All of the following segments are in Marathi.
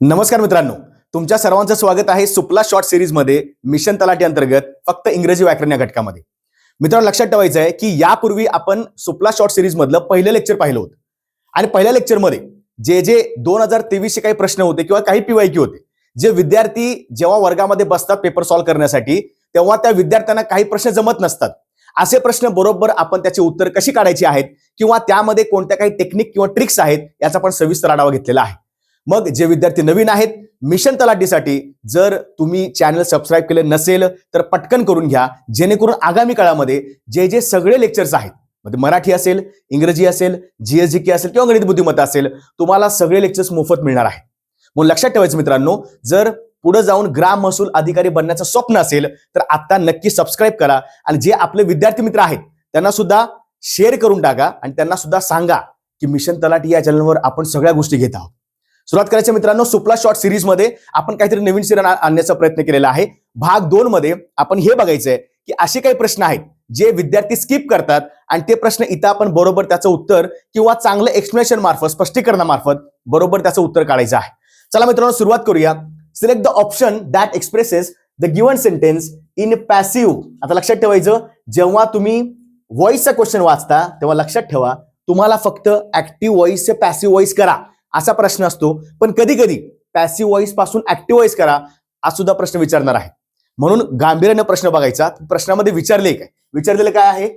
नमस्कार मित्रांनो, तुमच्या सर्वांचं स्वागत आहे सुपला शॉर्ट सिरीजमध्ये मिशन तलाठी अंतर्गत फक्त इंग्रजी व्याकरण या घटकामध्ये. मित्रांनो, लक्षात ठेवायचं आहे की यापूर्वी आपण सुपला शॉर्ट सिरीज मधलं पहिलं लेक्चर पाहिलं होतं आणि पहिल्या लेक्चरमध्ये जे 2023 चे काही प्रश्न होते किंवा काही पीवायक्यू होते, जे विद्यार्थी जेव्हा वर्गामध्ये बसतात पेपर सॉल्व्ह करण्यासाठी तेव्हा त्या विद्यार्थ्यांना काही प्रश्न जमत नसतात. असे प्रश्न बरोबर आपण त्याची उत्तर कशी काढायची आहेत किंवा त्यामध्ये कोणत्या काही टेक्निक किंवा ट्रिक्स आहेत याचा आपण सविस्तर आढावा घेतलेला आहे. मग जे विद्यार्थी नवीन आहेत मिशन तलाठीसाठी, जर तुम्ही चॅनल सबस्क्राईब केले नसेल तर पटकन करून घ्या, जेणेकरून आगामी काळामध्ये जे सगळे लेक्चर्स आहेत, म्हणजे मराठी असेल, इंग्रजी असेल, जीएसजीके असेल किंवा गणित बुद्धिमत्ता असेल, तुम्हाला सगळे लेक्चर्स मोफत मिळणार आहेत. मग लक्षात ठेवायचं मित्रांनो, जर पुढे जाऊन ग्राम महसूल अधिकारी बनण्याचं स्वप्न असेल तर आता नक्की सबस्क्राईब करा आणि जे आपले विद्यार्थी मित्र आहेत त्यांना सुद्धा शेअर करून टाका आणि त्यांना सुद्धा सांगा की मिशन तलाठी या चॅनलवर आपण सगळ्या गोष्टी घेत आहोत. सुरुवात करायची मित्रांनो, सुपला शॉर्ट सिरीज मध्ये आपण काहीतरी नवीन सिरीज आणण्याचा प्रयत्न केलेला आहे. भाग 2 मध्ये आपण हे बघायचंय की असे काही प्रश्न आहेत जे विद्यार्थी स्किप करतात आणि ते प्रश्न इथं आपण बरोबर त्याचं उत्तर किंवा चांगलं एक्सप्लेनेशन मार्फत, स्पष्टीकरणामार्फत बरोबर त्याचं उत्तर काढायचं आहे. चला मित्रांनो, सुरुवात करूया. Select the option that expresses the given sentence in passive. आता लक्षात ठेवायचं, जेव्हा तुम्ही व्हॉइसचा क्वेश्चन वाचता तेव्हा लक्षात ठेवा तुम्हाला फक्त ऍक्टिव्ह व्हॉइस से पॅसिव्ह व्हॉइस करा असा प्रश्न असतो, पण कधी कधी पॅसिव्ह व्हॉइस पासून ऍक्टिव्ह व्हॉइस करा हा सुद्धा प्रश्न विचारणार आहे. म्हणून गांभीर्याने प्रश्न बघायचा. प्रश्नामध्ये विचारलेलं काय आहे?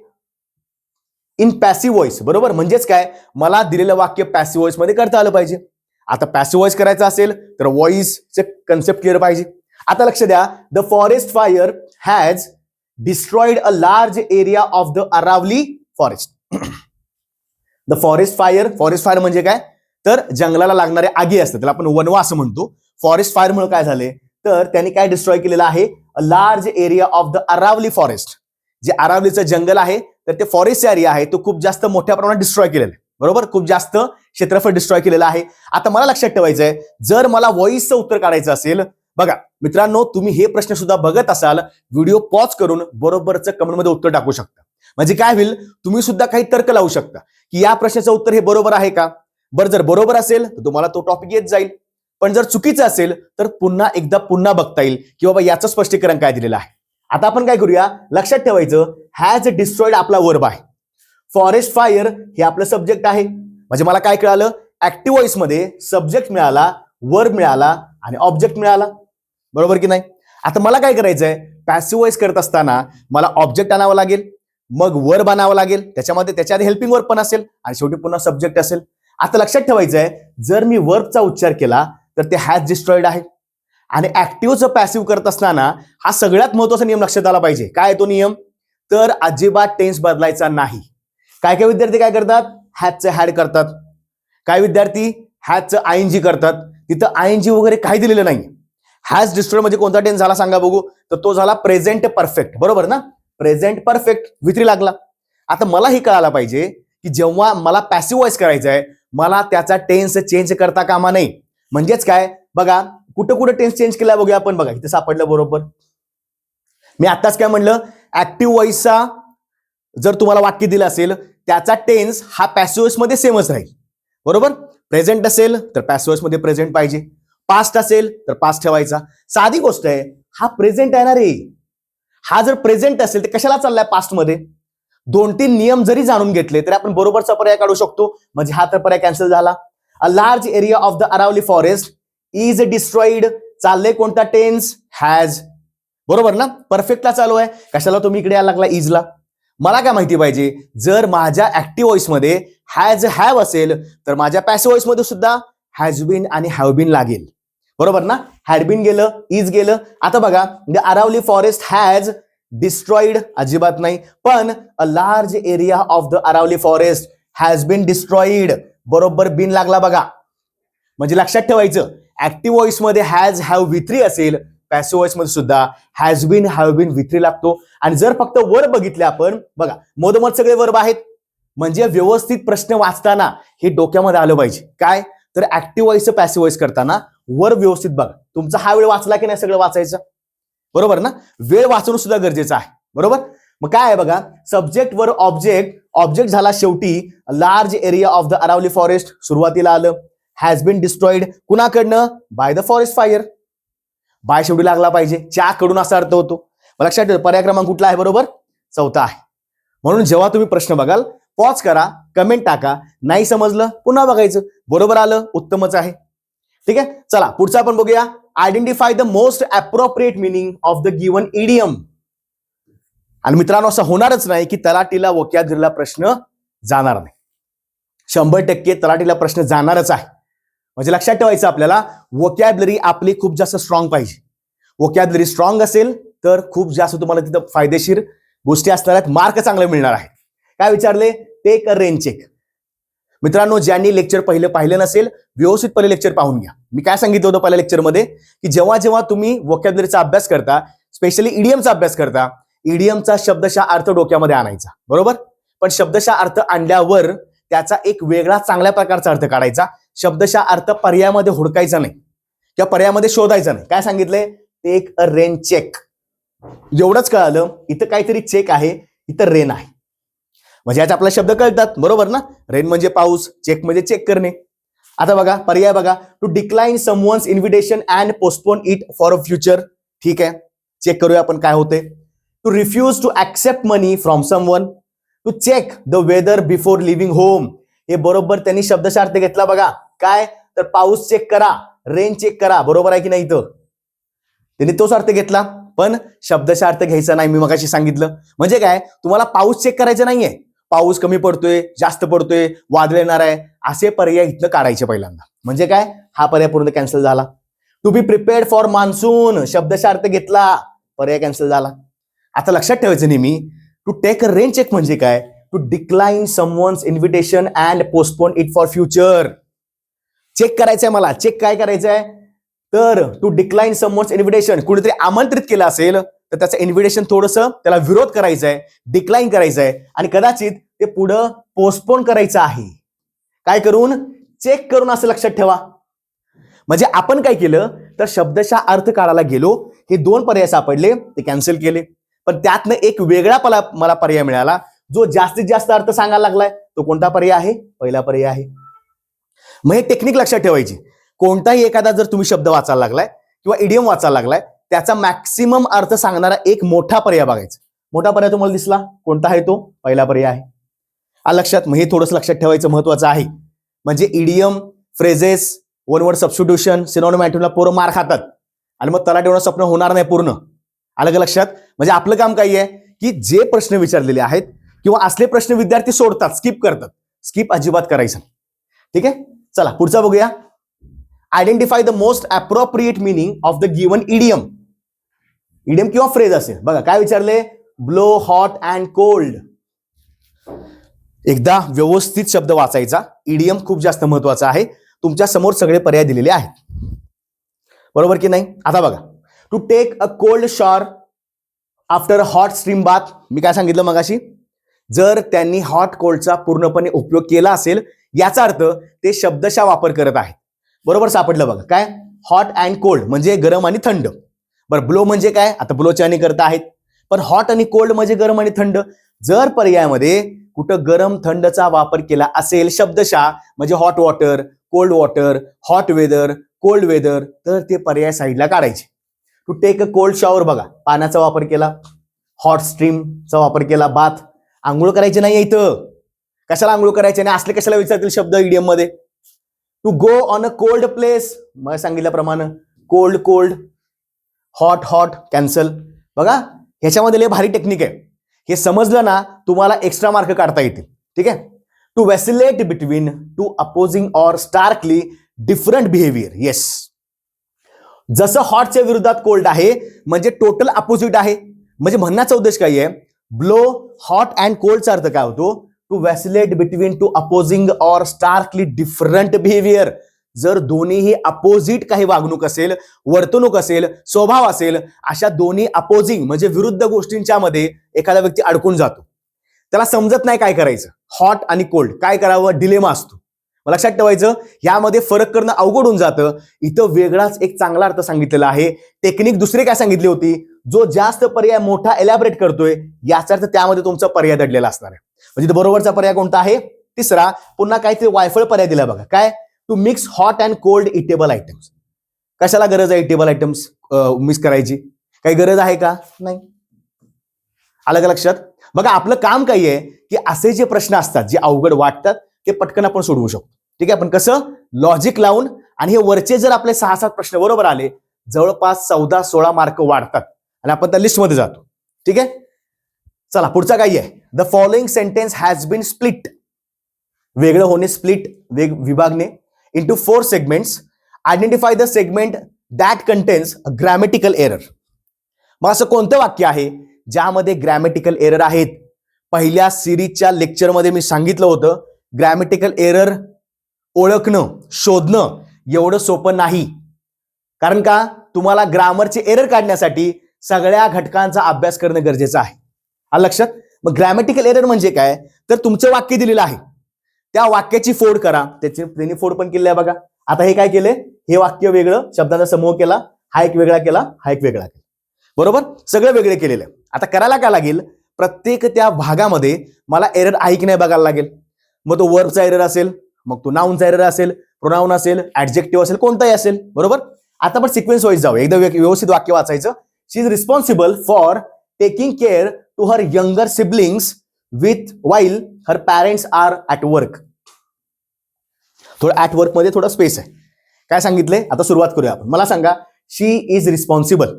इन पॅसिव्ह व्हॉइस, बरोबर. म्हणजेच काय, मला दिलेलं वाक्य पॅसिव्ह व्हॉइस मध्ये करता आलं पाहिजे. आता पॅसिव्ह व्हॉइस करायचं असेल तर व्हॉइसचे कन्सेप्ट क्लिअर पाहिजे. आता लक्ष द्या, the forest fire has destroyed a large area of the Aravalli forest. The forest fire म्हणजे काय, तर जंगलाला लागणारे आगी असतात, त्याला आपण वनवा असं म्हणतो. फॉरेस्ट फायर मुळे काय झाले, तर त्यांनी काय डिस्ट्रॉय केलेलं आहे, a large area of the Aravalli forest. जे अरावलीचं जंगल आहे तर ते फॉरेस्ट एरिया आहे तो खूप जास्त मोठ्या प्रमाणात डिस्ट्रॉय केलेला आहे, बरोबर. खूप जास्त क्षेत्रफळ डिस्ट्रॉय केलेलं आहे. आता मला लक्षात ठेवायचंय, जर मला व्हॉइसचं उत्तर काढायचं असेल, बघा मित्रांनो, तुम्ही हे प्रश्न सुद्धा बघत असाल, व्हिडिओ पॉज करून बरोबरचं कमेंटमध्ये उत्तर टाकू शकता. म्हणजे काय होईल, तुम्ही सुद्धा काही तर्क लावू शकता की या प्रश्नाचं उत्तर हे बरोबर आहे का. बरं, जर बरोबर असेल तर तुम्हाला तो टॉपिक येत जाईल, पण जर चुकीचं असेल तर पुन्हा बघता येईल की बाबा याचं स्पष्टीकरण काय दिलेलं आहे. आता आपण काय करूया, लक्षात ठेवायचं, हॅज डिस्ट्रॉइड आपला वर्ब आहे, फॉरेस्ट फायर हे आपलं सब्जेक्ट आहे. म्हणजे मला काय कळालं, ऍक्टिव्ह व्हॉइस मध्ये सब्जेक्ट मिळाला, वर्ब मिळाला आणि ऑब्जेक्ट मिळाला, बरोबर की नाही. आता मला काय करायचंय, पॅसिव्ह व्हॉइस करत असताना मला ऑब्जेक्ट आणावं लागेल, मग वर्ब आणावं लागेल, त्याच्यात हेल्पिंग वर्ब पण असेल आणि शेवटी पुन्हा सब्जेक्ट असेल. आता लक्षात ठेवायचंय, जर मी वर्बचा उच्चार केला तर ते हॅज डिस्ट्रॉइड आहे आणि ऍक्टिव्हचं पॅसिव्ह करत असताना हा सगळ्यात महत्त्वाचा नियम लक्षात आला पाहिजे. काय तो नियम, तर अजिबात टेन्स बदलायचा नाही. काय काय विद्यार्थी काय करतात, हॅजचं हॅड करतात, काय विद्यार्थी हॅजचं आयएनजी करतात, तिथं आयएनजी वगैरे काही दिलेलं नाही. हॅज डिस्ट्रॉइड म्हणजे कोणता टेन्स झाला सांगा बघू, तर तो झाला प्रेझेंट परफेक्ट, बरोबर ना. प्रेझेंट परफेक्ट विथरी लागला. आता मला हे कळायला पाहिजे की जेव्हा मला पॅसिव्ह व्हॉइस करायचा आहे, मला त्याचा टेन्स चेंज करता कामा नाही. म्हणजेच काय, बघा कुठं टेन्स चेंज केला बघूया आपण. बघा इथे सापडलं बरोबर. मी आताच काय म्हणलं, ऍक्टिव्ह व्हॉइसचा जर तुम्हाला वाक्य दिलं असेल त्याचा टेन्स हा पॅसिव्ह व्हॉइस मध्ये सेमच राहील, बरोबर. प्रेझेंट असेल तर पॅसिव्ह व्हॉइस मध्ये प्रेझेंट पाहिजे, पास्ट असेल तर पास्ट ठेवायचा. साधी गोष्ट आहे, हा प्रेझेंट आहे ना रे. हा जर प्रेझेंट असेल तर कशाला चाललाय पास्ट मध्ये. 2-3 नियम जरी जाणून घेतले तरी आपण बरोबरचा पर्याय काढू शकतो. म्हणजे हा तर पर्याय कॅन्सल झाला. A large area of the Aravalli forest is destroyed, चाललंय कोणता टेन्स, हॅज, बरोबर ना. परफेक्टला चालू आहे, कशाला तुम्ही इकडे यायला लागला इजला. मला काय माहिती पाहिजे, जर माझ्या ऍक्टिव्ह व्हॉइस मध्ये हॅज हॅव असेल तर माझ्या पॅसिव्ह व्हॉइस मध्ये सुद्धा हॅज बीन आणि हॅव बीन लागेल, बरोबर ना. हॅड बीन गेलं, इज गेलं. आता बघा, the Aravalli forest has destroyed अजिबात नाही, पण a large area of the Aravalli forest has been destroyed, बरोबर बीन लागला बघा. म्हणजे लक्षात ठेवायचं, ऍक्टिव्ह व्हॉइस मध्ये हॅज हॅव विथ्री असेल, पॅसिव्ह व्हॉइस मध्ये सुद्धा has been have been V three लागतो. आणि जर फक्त वर्ब बघितले आपण, बघा मधोमध सगळे वर्ब आहेत, म्हणजे व्यवस्थित प्रश्न वाचताना हे डोक्यामध्ये आलं पाहिजे. काय, तर ऍक्टिव्ह व्हॉइस पॅसिव्ह व्हॉइस करताना वर्ब व्यवस्थित बघा. तुमचा हा वेळ वाचला की नाही सगळं वाचायचं, बरोबर ना. वेळ वाचणं सुद्धा गरजेचं आहे, बरोबर. मग काय आहे बघा, सब्जेक्ट वर ऑब्जेक्ट, ऑब्जेक्ट झाला शेवटी large area of the Aravalli forest सुरुवातीला आलं, हॅज बीन डिस्ट्रॉइड कुणाकडनं? By the forest fire. By शेवटी लागला पाहिजे, च्या कडून असा अर्थ होतो. लक्षात ठेवा पर्याय क्रमांक कुठला आहे? बरोबर, चौथा आहे. म्हणून जेव्हा तुम्ही प्रश्न बघाल पॉज करा, कमेंट टाका, नाही समजलं पुन्हा बघायचं, बरोबर आलं उत्तमच आहे. ठीक आहे, चला पुढचा आपण बघूया. Identify the most appropriate meaning of the given idiom. आणि मित्रांनो असं होणारच नाही की तलाठीला वोकॅब्युलरीला प्रश्न जाणार नाही. 100% तलाठीला प्रश्न जाणारच आहे. म्हणजे लक्षात ठेवायचं आपल्याला वोकॅब्युलरी आपली खूप जास्त स्ट्रॉंग पाहिजे. वोकॅब्युलरी स्ट्रॉंग असेल तर खूप जास्त तुम्हाला तिथं फायदेशीर गोष्टी असणार आहेत, मार्क चांगले मिळणार आहेत. काय विचारले? Take a rain check. मित्रांनो ज्यांनी लेक्चर पाहिलं नसेल व्यवस्थित पहिले लेक्चर पाहून घ्या. मी काय सांगितलं होतं पहिल्या लेक्चरमध्ये की जेव्हा जेव्हा तुम्ही वोकॅब्युलरीचा अभ्यास करता, स्पेशली इडियमचा अभ्यास करता, इडियमचा शब्दशः अर्थ डोक्यामध्ये आणायचा, बरोबर. पण शब्दशः अर्थ आणल्यावर त्याचा एक वेगळा चांगल्या प्रकारचा अर्थ काढायचा. शब्दशः अर्थ पर्यायामध्ये हुडकायचा नाही किंवा पर्यायामध्ये शोधायचा नाही. काय सांगितलंय? Take a rain check. एवढंच कळालं, इथं काहीतरी चेक आहे, इथं रेन आहे. म्हणजे याचे आपल्याला शब्द कळतात, बरोबर ना. रेन म्हणजे पाऊस, चेक म्हणजे चेक करणे. आता बघा पर्याय बघा. To decline someone's invitation and postpone it for a future. ठीक आहे, चेक करूया आपण काय होते. To refuse to accept money from someone. To check the weather before leaving home. हे बरोबर त्यांनी शब्दशः अर्थ घेतला बघा. काय तर पाऊस चेक करा, रेन चेक करा, बरोबर आहे की नाही? इथं त्यांनी तोच अर्थ घेतला, पण शब्दशः अर्थ घ्यायचा नाही. मी मगाशी सांगितलं म्हणजे काय, तुम्हाला पाऊस चेक करायचा नाहीये. पाऊस कमी पडतोय, जास्त पडतोय, वादळ येणार आहे, असे पर्याय इथनं काढायचे पहिल्यांदा. म्हणजे काय, हा पर्याय पूर्ण कॅन्सल झाला. To be prepared for monsoon, शब्दशः अर्थ घेतला, पर्याय कॅन्सल झाला. आता लक्षात ठेवायचं नेहमी, to take a rain check म्हणजे काय? To decline someone's invitation and postpone it for future. Check करायचंय मला. चेक काय करायचंय? तर टू डिक्लाइन समवन्स इन्व्हिटेशन, कुणीतरी आमंत्रित केलं असेल तर त्याचं इन्व्हिटेशन थोडंसं त्याला विरोध करायचा आहे, डिक्लाइन करायचं आहे आणि कदाचित ते पुढं पोस्टपोन करायचं आहे. काय करून? चेक करून, असं लक्षात ठेवा. म्हणजे आपण काय केलं तर शब्दशः अर्थ काढायला गेलो, हे दोन पर्याय सापडले, ते कॅन्सल केले. पण त्यातनं एक वेगळा मला पर्याय मिळाला जो जास्तीत जास्त अर्थ सांगायला लागलाय. तो कोणता पर्याय आहे? पहिला पर्याय आहे. मग हे टेक्निक लक्षात ठेवायची. कोणताही एखादा जर तुम्ही शब्द वाचायला लागलाय किंवा इडियम वाचायला लागलाय, त्याचा मॅक्सिमम अर्थ सांगणारा एक मोठा पर्याय बघायचा. मोठा पर्याय तुम्हाला दिसला, कोणता आहे तो? पहिला पर्याय आहे. लक्षात, मग हे थोडंसं लक्षात ठेवायचं महत्वाचं आहे. म्हणजे idiom, phrases, one word substitution, synonym अँटोनिमला पोरं मार खातात आणि मग तलाठी होणं स्वप्न होणार नाही पूर्ण. आलं का लक्षात? म्हणजे आपलं काम काय आहे की जे प्रश्न विचारलेले आहेत किंवा असले प्रश्न विद्यार्थी सोडतात, स्किप करतात, स्किप अजिबात करायचं. ठीक आहे, चला पुढचा बघूया. Identify the most appropriate meaning of the given idiom. Idiom किंवा फ्रेज असेल बघा. काय विचारले? Blow, hot and cold. एकदा व्यवस्थित शब्द वाचायचा. इडियम खूप जास्त महत्वाचा आहे. तुमच्या समोर सगळे पर्याय दिलेले आहेत, बरोबर की नाही? आता बघा. To take a cold shower after a hot stream bath. मी काय सांगितलं मगाशी? जर त्यांनी हॉट कोल्डचा पूर्णपणे उपयोग केला असेल याचा अर्थ ते शब्दशः वापर करत आहेत. बरोबर सापडलं बघा. काय? हॉट अँड कोल्ड म्हणजे गरम आणि थंड. बरं, ब्लो म्हणजे काय? आता ब्लोचे आणि करता आहेत, पण हॉट आणि कोल्ड म्हणजे गरम आणि थंड. जर पर्यायामध्ये कुठं गरम थंडचा वापर केला असेल शब्दशः, म्हणजे hot water, cold water, hot weather, cold weather, तर ते पर्याय साईडला काढायचे. To take a cold shower बघा, पाण्याचा वापर केला. हॉट स्ट्रीमचा वापर केला, बाथ. आंघोळ करायची नाही इथं. कशाला आंघोळ करायचे नाही असले कशाला विचारतील शब्द इडियम मध्ये? To go on a cold place, मग सांगितल्याप्रमाणे cold cold, hot hot, cancel. बघा ह्याच्यामध्ये लय भारी टेक्निक आहे. हे समजलं ना तुम्हाला एक्स्ट्रा मार्क काढता येतील. ठीक आहे. To vacillate between two opposing or starkly different behaviour. Yes, जसं हॉटच्या विरोधात कोल्ड आहे म्हणजे टोटल अपोजिट आहे. म्हणजे म्हणण्याचा उद्देश काय आहे? ब्लो, हॉट अँड कोल्डचा अर्थ काय होतो? To vacillate between two opposing or starkly different behaviour. जर दोन्हीही अपोजिट काही वागणूक असेल, वर्तणूक असेल, स्वभाव असेल, अशा दोन्ही अपोजिंग म्हणजे विरुद्ध गोष्टींच्या मध्ये एखादा व्यक्ती अडकून जातो, त्याला समजत नाही काय करायचं. हॉट आणि कोल्ड काय करावं, डिलेमा असतो. लक्षात ठेवायचं, यामध्ये फरक करणं अवघड होऊन जातं. इथं वेगळाच एक चांगला अर्थ सांगितलेला आहे. टेक्निक दुसरी काय सांगितली होती? जो जास्त पर्याय मोठा एलॅबरेट करतोय याचा अर्थ त्यामध्ये तुमचा पर्याय दडलेला असणार आहे. म्हणजे बरोबरचा पर्याय कोणता आहे? तिसरा. पुन्हा काहीतरी वायफळ पर्याय दिला बघा. काय? To mix hot and cold eatable items. कशाला गरज आहे इटेबल आयटम्स मिक्स करायची? काही गरज आहे का? नाही. आलं का लक्षात? बघा आपलं काम काय आहे की असे जे प्रश्न असतात जे अवघड वाटतात ते पटकन आपण सोडवू शकतो. ठीक आहे, पण कसं? लॉजिक लावून. आणि हे वरचे जर आपले 6-7 प्रश्न बरोबर आले जवळपास 14-16 मार्क वाढतात आणि आपण त्या लिस्टमध्ये जातो. ठीक आहे, चला पुढचा काय आहे? The following sentence has been split. वेगळं होणे, स्प्लिट विभागणे, into 4 segments. Identify the segment that contains a grammatical error. मग असं कोणतं वाक्य आहे ज्यामध्ये ग्रॅमॅटिकल एरर आहेत? पहिल्या सिरीजच्या लेक्चरमध्ये मी सांगितलं होतं ग्रॅमॅटिकल एरर ओळखणं, शोधणं एवढं सोपं नाही. कारण का? तुम्हाला ग्रामरचे एरर काढण्यासाठी सगळ्या घटकांचा अभ्यास करणं गरजेचं आहे. आलं लक्षात? मग ग्रॅमॅटिकल एरर म्हणजे काय? तर तुमचं वाक्य दिलेलं आहे, त्या वाक्याची फोड करा. त्यांनी फोड पण केली आहे बघा. आता हे काय केलंय? हे वाक्य वेगळं, शब्दांचा समूह केला, हा एक वेगळा केला, हा एक वेगळा केला. बरोबर? सगळं वेगळे केलेलं आहे. आता करायला काय लागेल? प्रत्येक त्या भागामध्ये मला एरर आहे की नाही बघायला लागेल. मग तो वर्बचा एरर असेल, मग तो नाउनचा एरर असेल, प्रोनाउन असेल, ऍडजेक्टिव्ह असेल, कोणताही असेल. बरोबर? आता आपण सिक्वेन्स वाईज जाऊ. एकदा व्यवस्थित वाक्य वाचायचं. She is responsible for taking care to her younger siblings with while her parents are at work. थोडं ऍट वर्क मध्ये थोडा स्पेस आहे. काय सांगितलंय? आता सुरुवात करूया आपण. मला सांगा, शी इज रिस्पॉन्सिबल.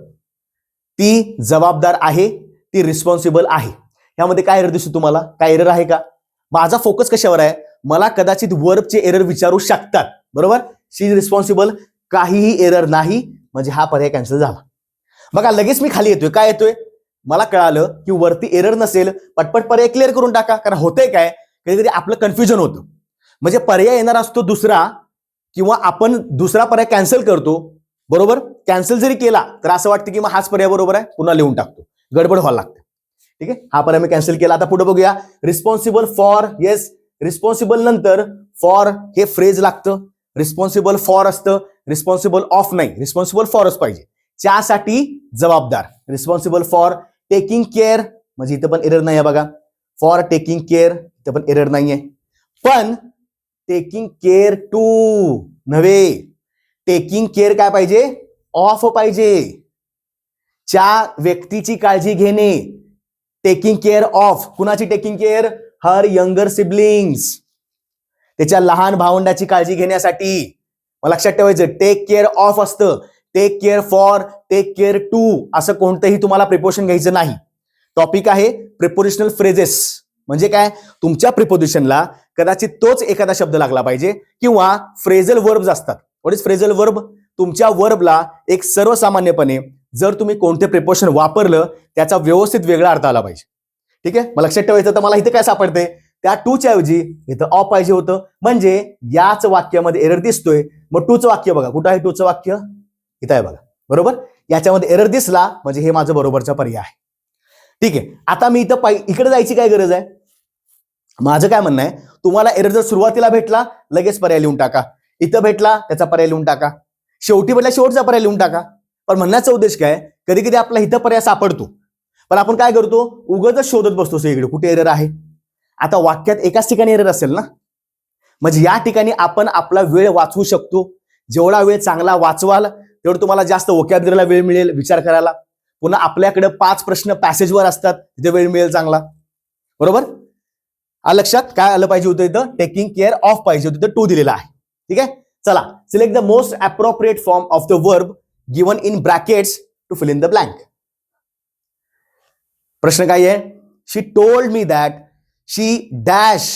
ती जबाबदार आहे, ती रिस्पॉन्सिबल आहे. यामध्ये काय एरर दिसतो तुम्हाला? काय एरर आहे का? माझा फोकस कशावर आहे? मला कदाचित वर्बचे एरर विचारू शकतात. बरोबर? शी इज रिस्पॉन्सिबल, काहीही एरर नाही, म्हणजे हा पर्याय कॅन्सल झाला. बघा लगेच मी खाली येतोय. काय येतोय? मला कळालं की वरती एरर नसेल, पटपट पर्याय क्लिअर करून टाका. कारण होतंय काय, कधीतरी आपलं कन्फ्युजन होतं. म्हणजे पर्याय येणार असतो दुसरा, किंवा आपण दुसरा पर्याय कॅन्सल करतो. बरोबर? कॅन्सल जरी केला तर असं वाटतं की मग हाच पर्याय बरोबर आहे, पुन्हा लिहून टाकतो, गडबड व्हायला लागते. ठीक आहे, हा पर्याय मी कॅन्सल केला. आता पुढे बघूया. रिस्पॉन्सिबल फॉर, येस, रिस्पॉन्सिबल नंतर फॉर हे फ्रेज लागतं. रिस्पॉन्सिबल फॉर असतं, रिस्पॉन्सिबल ऑफ नाही, रिस्पॉन्सिबल फॉरच पाहिजे. त्यासाठी जबाबदार. रिस्पॉन्सिबल फॉर टेकिंग केअर, म्हणजे इथं पण एरर नाही आहे बघा. फॉर टेकिंग केअर इथं पण एरर नाहीये. पण टेकिंग केअर टू नव्हे, टेकिंग केअर काय पाहिजे? ऑफ पाहिजे. त्या व्यक्तीची काळजी घेणे. Taking care of. कुणाची taking care? Her younger siblings, त्याच्या लहान भावंडाची काळजी घेण्यासाठी. मला लक्षात ठेवायचं, टेक केअर ऑफ असतं. Take care for, take care to असं कोणतंही तुम्हाला प्रिपोजिशन घ्यायचं नाही. टॉपिक आहे प्रिपोजिशनल फ्रेजेस. म्हणजे काय? तुमच्या प्रिपोजिशनला कदाचित तोच एखादा शब्द लागला पाहिजे, किंवा फ्रेझल वर्ब्स असतात. What is phrasal verb? तुमच्या वर्बला एक सर्वसामान्यपणे जर तुम्ही कोणते प्रिपोजिशन वापरलं त्याचा व्यवस्थित वेगळा अर्थ आला पाहिजे. ठीक आहे, मला लक्षात ठेवायचं. तर मला इथे काय सापडते? त्या टूच्या ऐवजी इथं ऑफ पाहिजे होतं. म्हणजे याच वाक्यामध्ये एरर दिसतोय. मग टूचं वाक्य बघा, कुठं आहे टूचं वाक्य? इथं आहे बघा. बरोबर? याच्यामध्ये एरर दिसला म्हणजे हे माझं बरोबरचा पर्याय आहे. ठीक आहे, आता मी इथं इकडे जायची काय गरज आहे? माझं काय म्हणणं आहे, तुम्हाला एरर जर सुरुवातीला भेटला लगेच पर्याय लिहून टाका. इथं भेटला त्याचा पर्याय लिहून टाका. शेवटी भेटला शेवटचा पर्याय लिहून टाका. पण म्हणण्याचा उद्देश काय? कधी कधी आपला इथं पर्याय सापडतो, पण आपण काय करतो? उगाच शोधत बसतो सगळीकडे कुठे एरर आहे. आता वाक्यात एकाच ठिकाणी एरर असेल ना, म्हणजे या ठिकाणी आपण आपला वेळ वाचवू शकतो. जेवढा वेळ चांगला वाचवाल तेवढं तुम्हाला जास्त वोकॅब्युलरीला वेळ मिळेल विचार करायला. पुन्हा आपल्याकडे 5 प्रश्न पॅसेजवर असतात, तिथे वेळ मिळेल चांगला. बरोबर? लक्षात काय आलं पाहिजे होतं? इथं टेकिंग केअर ऑफ पाहिजे होतं, टू दिलेला आहे. ठीक आहे, चला select the most appropriate form of the verb given in brackets to fill in the blank. प्रश्न काय आहे? She told me that she dash.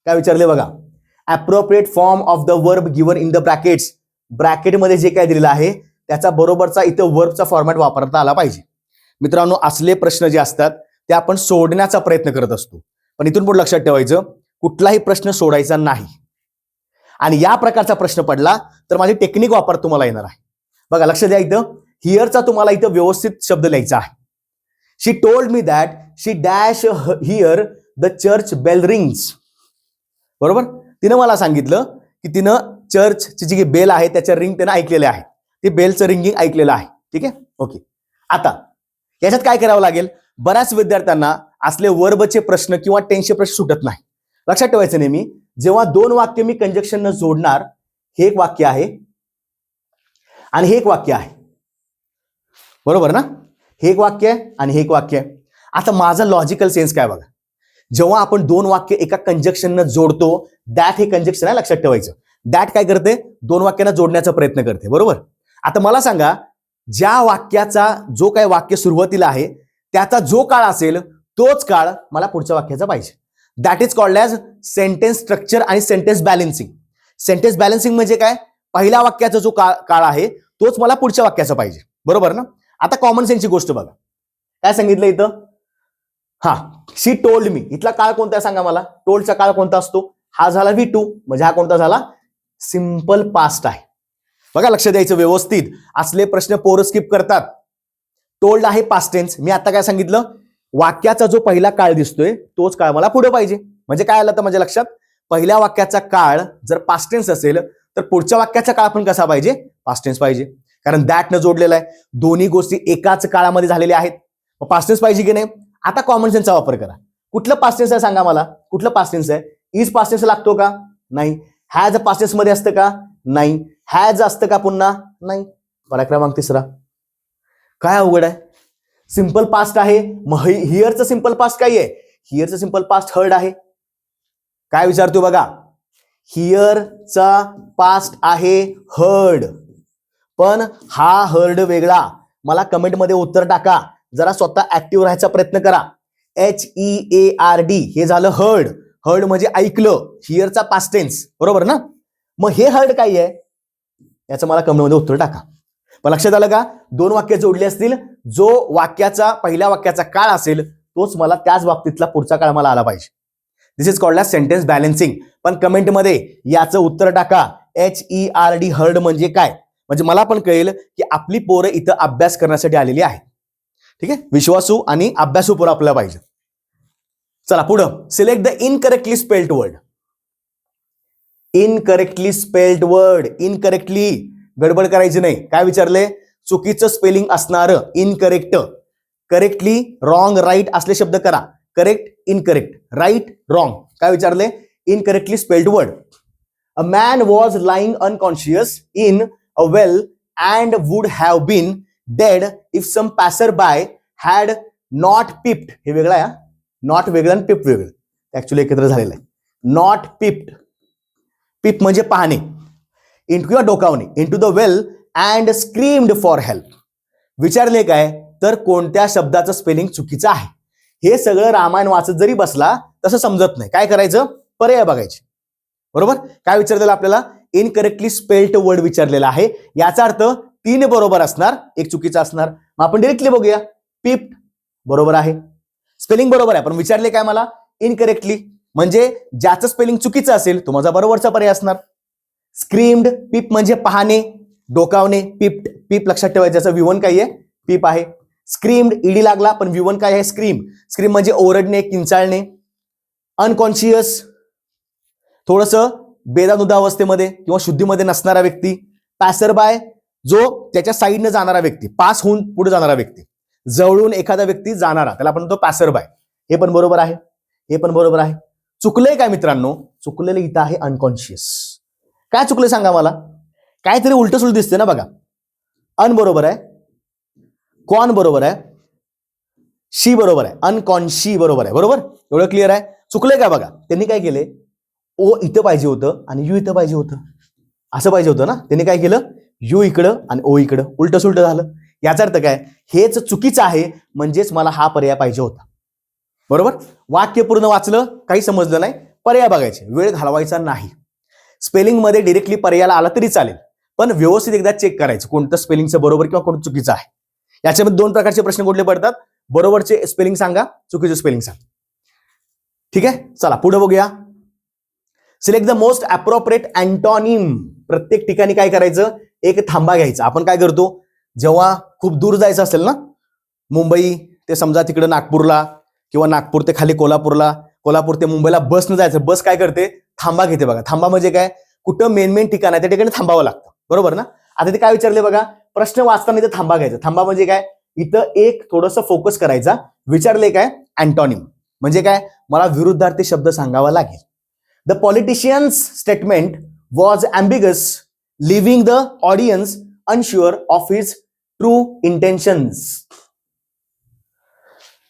काय विचारले बघा? Appropriate form of the verb given in the brackets. ब्रॅकेटमध्ये जे काय दिलेलं आहे त्याचा बरोबरचा इथं वर्बचा फॉर्मॅट वापरता आला पाहिजे. मित्रांनो, असले प्रश्न जे असतात ते आपण सोडण्याचा प्रयत्न करत असतो, पण इथून पुढे लक्षात ठेवायचं कुठलाही प्रश्न सोडायचा नाही. आणि या प्रकारचा प्रश्न पडला तर माझी टेक्निक वापर तुम्हाला येणार आहे. बघा लक्ष द्या, इथं हिअरचा तुम्हाला इथं व्यवस्थित शब्द लिहायचा आहे. She told me that she dash hear the church bell rings. बरोबर? तिनं मला सांगितलं की तिनं चर्चची जी बेल आहे त्याच्या रिंग त्यानं ऐकलेल्या आहे. ते बेलचं रिंगिंग ऐकलेलं आहे. ठीक आहे, ओके. आता याच्यात काय करावं लागेल? बऱ्याच विद्यार्थ्यांना असले वर्बचे प्रश्न किंवा टेन्सचे प्रश्न सुटत नाही. लक्षात ठेवायचं नेहमी, जेव्हा 2 वाक्य मी कंजक्शन न जोडणार हे एक वाक्य आहे आणि हे एक वाक्य आहे, बरोबर ना? हे एक वाक्य आहे आणि हे एक वाक्य आहे. आता माझा लॉजिकल सेन्स काय बघा, जेव्हा आपण दोन वाक्य एका कंजक्शननं जोडतो, दॅट हे कंजक्शन आहे, लक्षात ठेवायचं. दॅट काय करते, दोन वाक्यांना जोडण्याचा प्रयत्न करते, बरोबर? आता मला सांगा, ज्या वाक्याचा जो काही वाक्य सुरुवातीला आहे त्याचा जो काळ असेल तोच काळ मला पुढच्या वाक्याचा पाहिजे. That is called as sentence structure आणि सेंटेन्स बॅलन्सिंग. सेंटेन्स बॅलन्सिंग म्हणजे काय, पहिल्या वाक्याचा जो काळ आहे तोच मला पुढच्या वाक्याचा पाहिजे, बरोबर ना? आता कॉमन सेन्सची गोष्ट बघा, काय सांगितलं इथं, हा शी टोल्ड मी, इथला काळ कोणता सांगा मला, टोल्डचा काळ कोणता असतो, हा झाला V2, म्हणजे हा कोणता झाला, सिंपल पास्ट आहे. बघा लक्ष द्यायचं व्यवस्थित, असले प्रश्न पोरं स्किप करतात. टोल्ड आहे पास्ट टेन्स, मी आता काय सांगितलं, वाक्याचा जो पहिला काळ दिसतोय तोच काळ मला पुढे पाहिजे. म्हणजे काय आलं तर माझ्या लक्षात, पहिल्या वाक्याचा काळ जर पास्ट टेन्स असेल तर पुढच्या वाक्याचा काळ पण कसा पाहिजे, पास्ट टेन्स पाहिजे, कारण दॅट न जोडलेला आहे. दोन्ही गोष्टी एकाच काळामध्ये झालेल्या आहेत, पास्ट टेन्स पाहिजे की नाही. आता कॉमन सेन्सचा वापर करा. कुठलं पास्ट टेन्स आहे सांगा मला, कुठलं पास्ट टेन्स आहे, इज पास्ट टेन्स लागतो का, नाही. हॅज पास्ट टेन्स मध्ये असतं का, नाही. हॅज असतं का पुन्हा, नाही. पर्याय क्रमांक तिसरा, काय अवघड आहे, सिंपल पास्ट आहे. मग हिअरचं सिंपल पास्ट काय आहे, हिअरचं सिंपल पास्ट हर्ड आहे. काय विचारतो बघा, हिअरचा पास्ट आहे हर्ड, पण हा हर्ड वेगळा. मला कमेंटमध्ये उत्तर टाका, जरा स्वतः ऍक्टिव्ह राहायचा प्रयत्न करा. HEARD हे झालं हर्ड, हर्ड म्हणजे ऐकलं, हिअरचा पास्ट टेन्स, बरोबर ना? मग हे हर्ड काय आहे याचं मला कमेंटमध्ये उत्तर टाका. पण लक्षात आलं का, दोन वाक्य जोडली असतील, जो वाक्याचा पहिल्या वाक्याचा काळ असेल तोच मला त्याच बाबतीतला पुढचा काळ मला आला पाहिजे. This is called as sentence balancing. पण कमेंटमध्ये याचं उत्तर टाका, HERD हर्ड म्हणजे काय, म्हणजे मला पण कळेल की आपली पोरं इथं अभ्यास करण्यासाठी आलेली आहे. ठीक आहे, विश्वासू आणि अभ्यासू पोरं आपल्याला पाहिजे. चला पुढं, select the incorrectly spelled word. Incorrectly spelled word, incorrectly गडबड करायची नाही. काय विचारले, चुकीचं स्पेलिंग असणारं इनकरेक्ट, करेक्टली रॉंग राईट असले शब्द करा. Correct incorrect, right wrong. काय विचारले, incorrectly spelled word. A man was lying unconscious in a well and would have been dead if some passer by had not peeped. हे वेगळं आहे, नॉट वेगळं आणि पिप्ड वेगळं, ऍक्च्युली एकत्र झालेलं आहे. नॉट पिप्ड, पिप म्हणजे पाहणे, इंटू किंवा डोकावणे, into the well and screamed for help. विचारले काय तर कोणत्या शब्दाचं स्पेलिंग चुकीचं आहे. हे सगळं रामायण वाचत जरी बसला तसं समजत नाही. काय करायचं, पर्याय बघायचे, बरोबर. काय विचारलेलं आपल्याला, इनकरेक्टली स्पेल्ड वर्ड विचारलेला आहे, याचा अर्थ 3 बरोबर असणार, एक चुकीचा असणार. मग आपण डिरेक्टली बघूया, पिप्ड बरोबर आहे, स्पेलिंग बरोबर आहे, पण विचारले काय मला, इनकरेक्टली, म्हणजे ज्याचं स्पेलिंग चुकीचं असेल तो माझा बरोबरचा पर्याय असणार. स्क्रीम्ड, पिप म्हणजे पाहणे, डोकावणे, पिप्ड, पिप लक्षात ठेवायचं, त्याचं V1 काय आहे, पिप आहे. स्क्रीम्ड ईडी लागला, पण V1 काय आहे, स्क्रीम. स्क्रीम म्हणजे ओरडणे, किंचाळणे. अनकॉन्शियस, थोडस बेदानुदावस्थेमध्ये किंवा शुद्धीमध्ये नसणारा व्यक्ती. पॅसर बाय, जो त्याच्या साईडनं जाणारा व्यक्ती, पास होऊन पुढे जाणारा व्यक्ती, जवळून एखादा व्यक्ती जाणारा, त्याला आपण म्हणतो पॅसर बाय. हे पण बरोबर आहे, हे पण बरोबर आहे. चुकलंय काय मित्रांनो, चुकलेलं इथं आहे अनकॉन्शियस. काय चुकलं सांगा मला, काहीतरी उलट सुलट दिसते ना बघा. अन बरोबर आहे, कॉन बरोबर आहे, शी बरोबर आहे, अनकॉन्शी बरोबर आहे, बरोबर. एवढं क्लिअर आहे. चुकलंय का बघा, त्यांनी काय केले, ओ इथं पाहिजे होतं आणि यू इथं पाहिजे होतं, असं पाहिजे होतं ना. त्यांनी काय केलं, यू इकडं आणि ओ इकडं, उलट सुलट झालं. याचा अर्थ काय, हेच चुकीचं आहे, म्हणजेच मला हा पर्याय पाहिजे होता, बरोबर. वाक्य पूर्ण वाचलं, काही समजलं नाही, पर्याय बघायचे, वेळ घालवायचा नाही. स्पेलिंग मध्ये डिरेक्टली पर्यायाला आला तरी चालेल, पण व्यवस्थित एकदा चेक करायचं कोणतं स्पेलिंगचं बरोबर किंवा कोणतं चुकीचं आहे. याच्यामध्ये 2 प्रकारचे प्रश्न कुठले पडतात, बरोबरचे स्पेलिंग सांगा, चुकीचं स्पेलिंग सांगा. ठीक आहे, चला पुढे बघूया. Select the most appropriate antonym. प्रत्येक ठिकाणी काय करायचं, एक थांबा घ्यायचा. आपण काय करतो, जेव्हा खूप दूर जायचं असेल ना, मुंबई ते समजा तिकडे नागपूरला, किंवा नागपूर ते खाली कोल्हापूरला, कोल्हापूर ते मुंबईला बसनं जायचं, बस काय करते, थांबा घेते बघा. थांबा म्हणजे काय, कुठं मेन ठिकाण आहे त्या ठिकाणी थांबावं लागतं, बरोबर ना. आता ते काय विचारले बघा, प्रश्न वाचताना इथं थांबा घ्यायचा. थांबा म्हणजे काय, इथं एक थोडंसं फोकस करायचा. विचारले काय, अँटोनिम म्हणजे काय, मला विरुद्धार्थी शब्द सांगावा लागेल. The politician's statement was ambiguous leaving the audience unsure of his true intentions.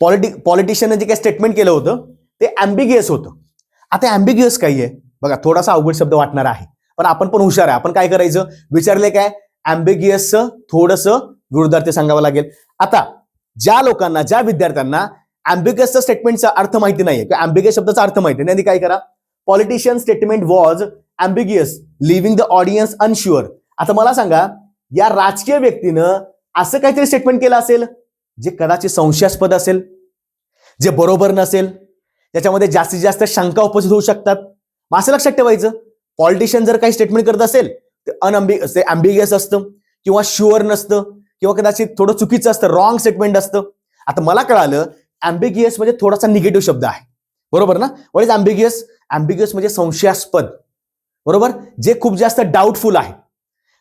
पॉलिटिशियनने जे काही स्टेटमेंट केलं होतं ते अँबिगियस होतं. आता अँबिगियस काय आहे बघा, थोडासा अवघड शब्द वाटणार आहे, पण आपण पण हुशार आहे. आपण काय करायचं, विचारले काय अँबिगियसचं थोडंसं विरुद्धार्थी सांगावं लागेल. आता ज्या लोकांना, ज्या विद्यार्थ्यांना अँबिगियसचा स्टेटमेंटचा अर्थ माहिती नाहीये किंवा अँबिगियस शब्दाचा अर्थ माहिती नाही, काय करा, politician statement was ambiguous leaving the audience unsure. आता मला सांगा, या राजकीय व्यक्तीनं असं काहीतरी स्टेटमेंट केलं असेल जे कदाचित संशयास्पद असेल, जे बरोबर नसेल, त्याच्यामध्ये जास्तीत जास्त शंका उपस्थित होऊ शकतात. मग असं लक्षात ठेवायचं, पॉलिटिशियन जर काही स्टेटमेंट करत असेल ते अँबिगियस असतं किंवा शुअर नसतं किंवा कदाचित थोडं चुकीचं असतं, रॉंग स्टेटमेंट असतं. आता मला कळालं अँबिगियस म्हणजे थोडासा निगेटिव्ह शब्द आहे, बरोबर ना. What is अँबिगियस? अँबिगियस म्हणजे संशयास्पद, बरोबर, जे खूप जास्त डाऊटफुल आहे,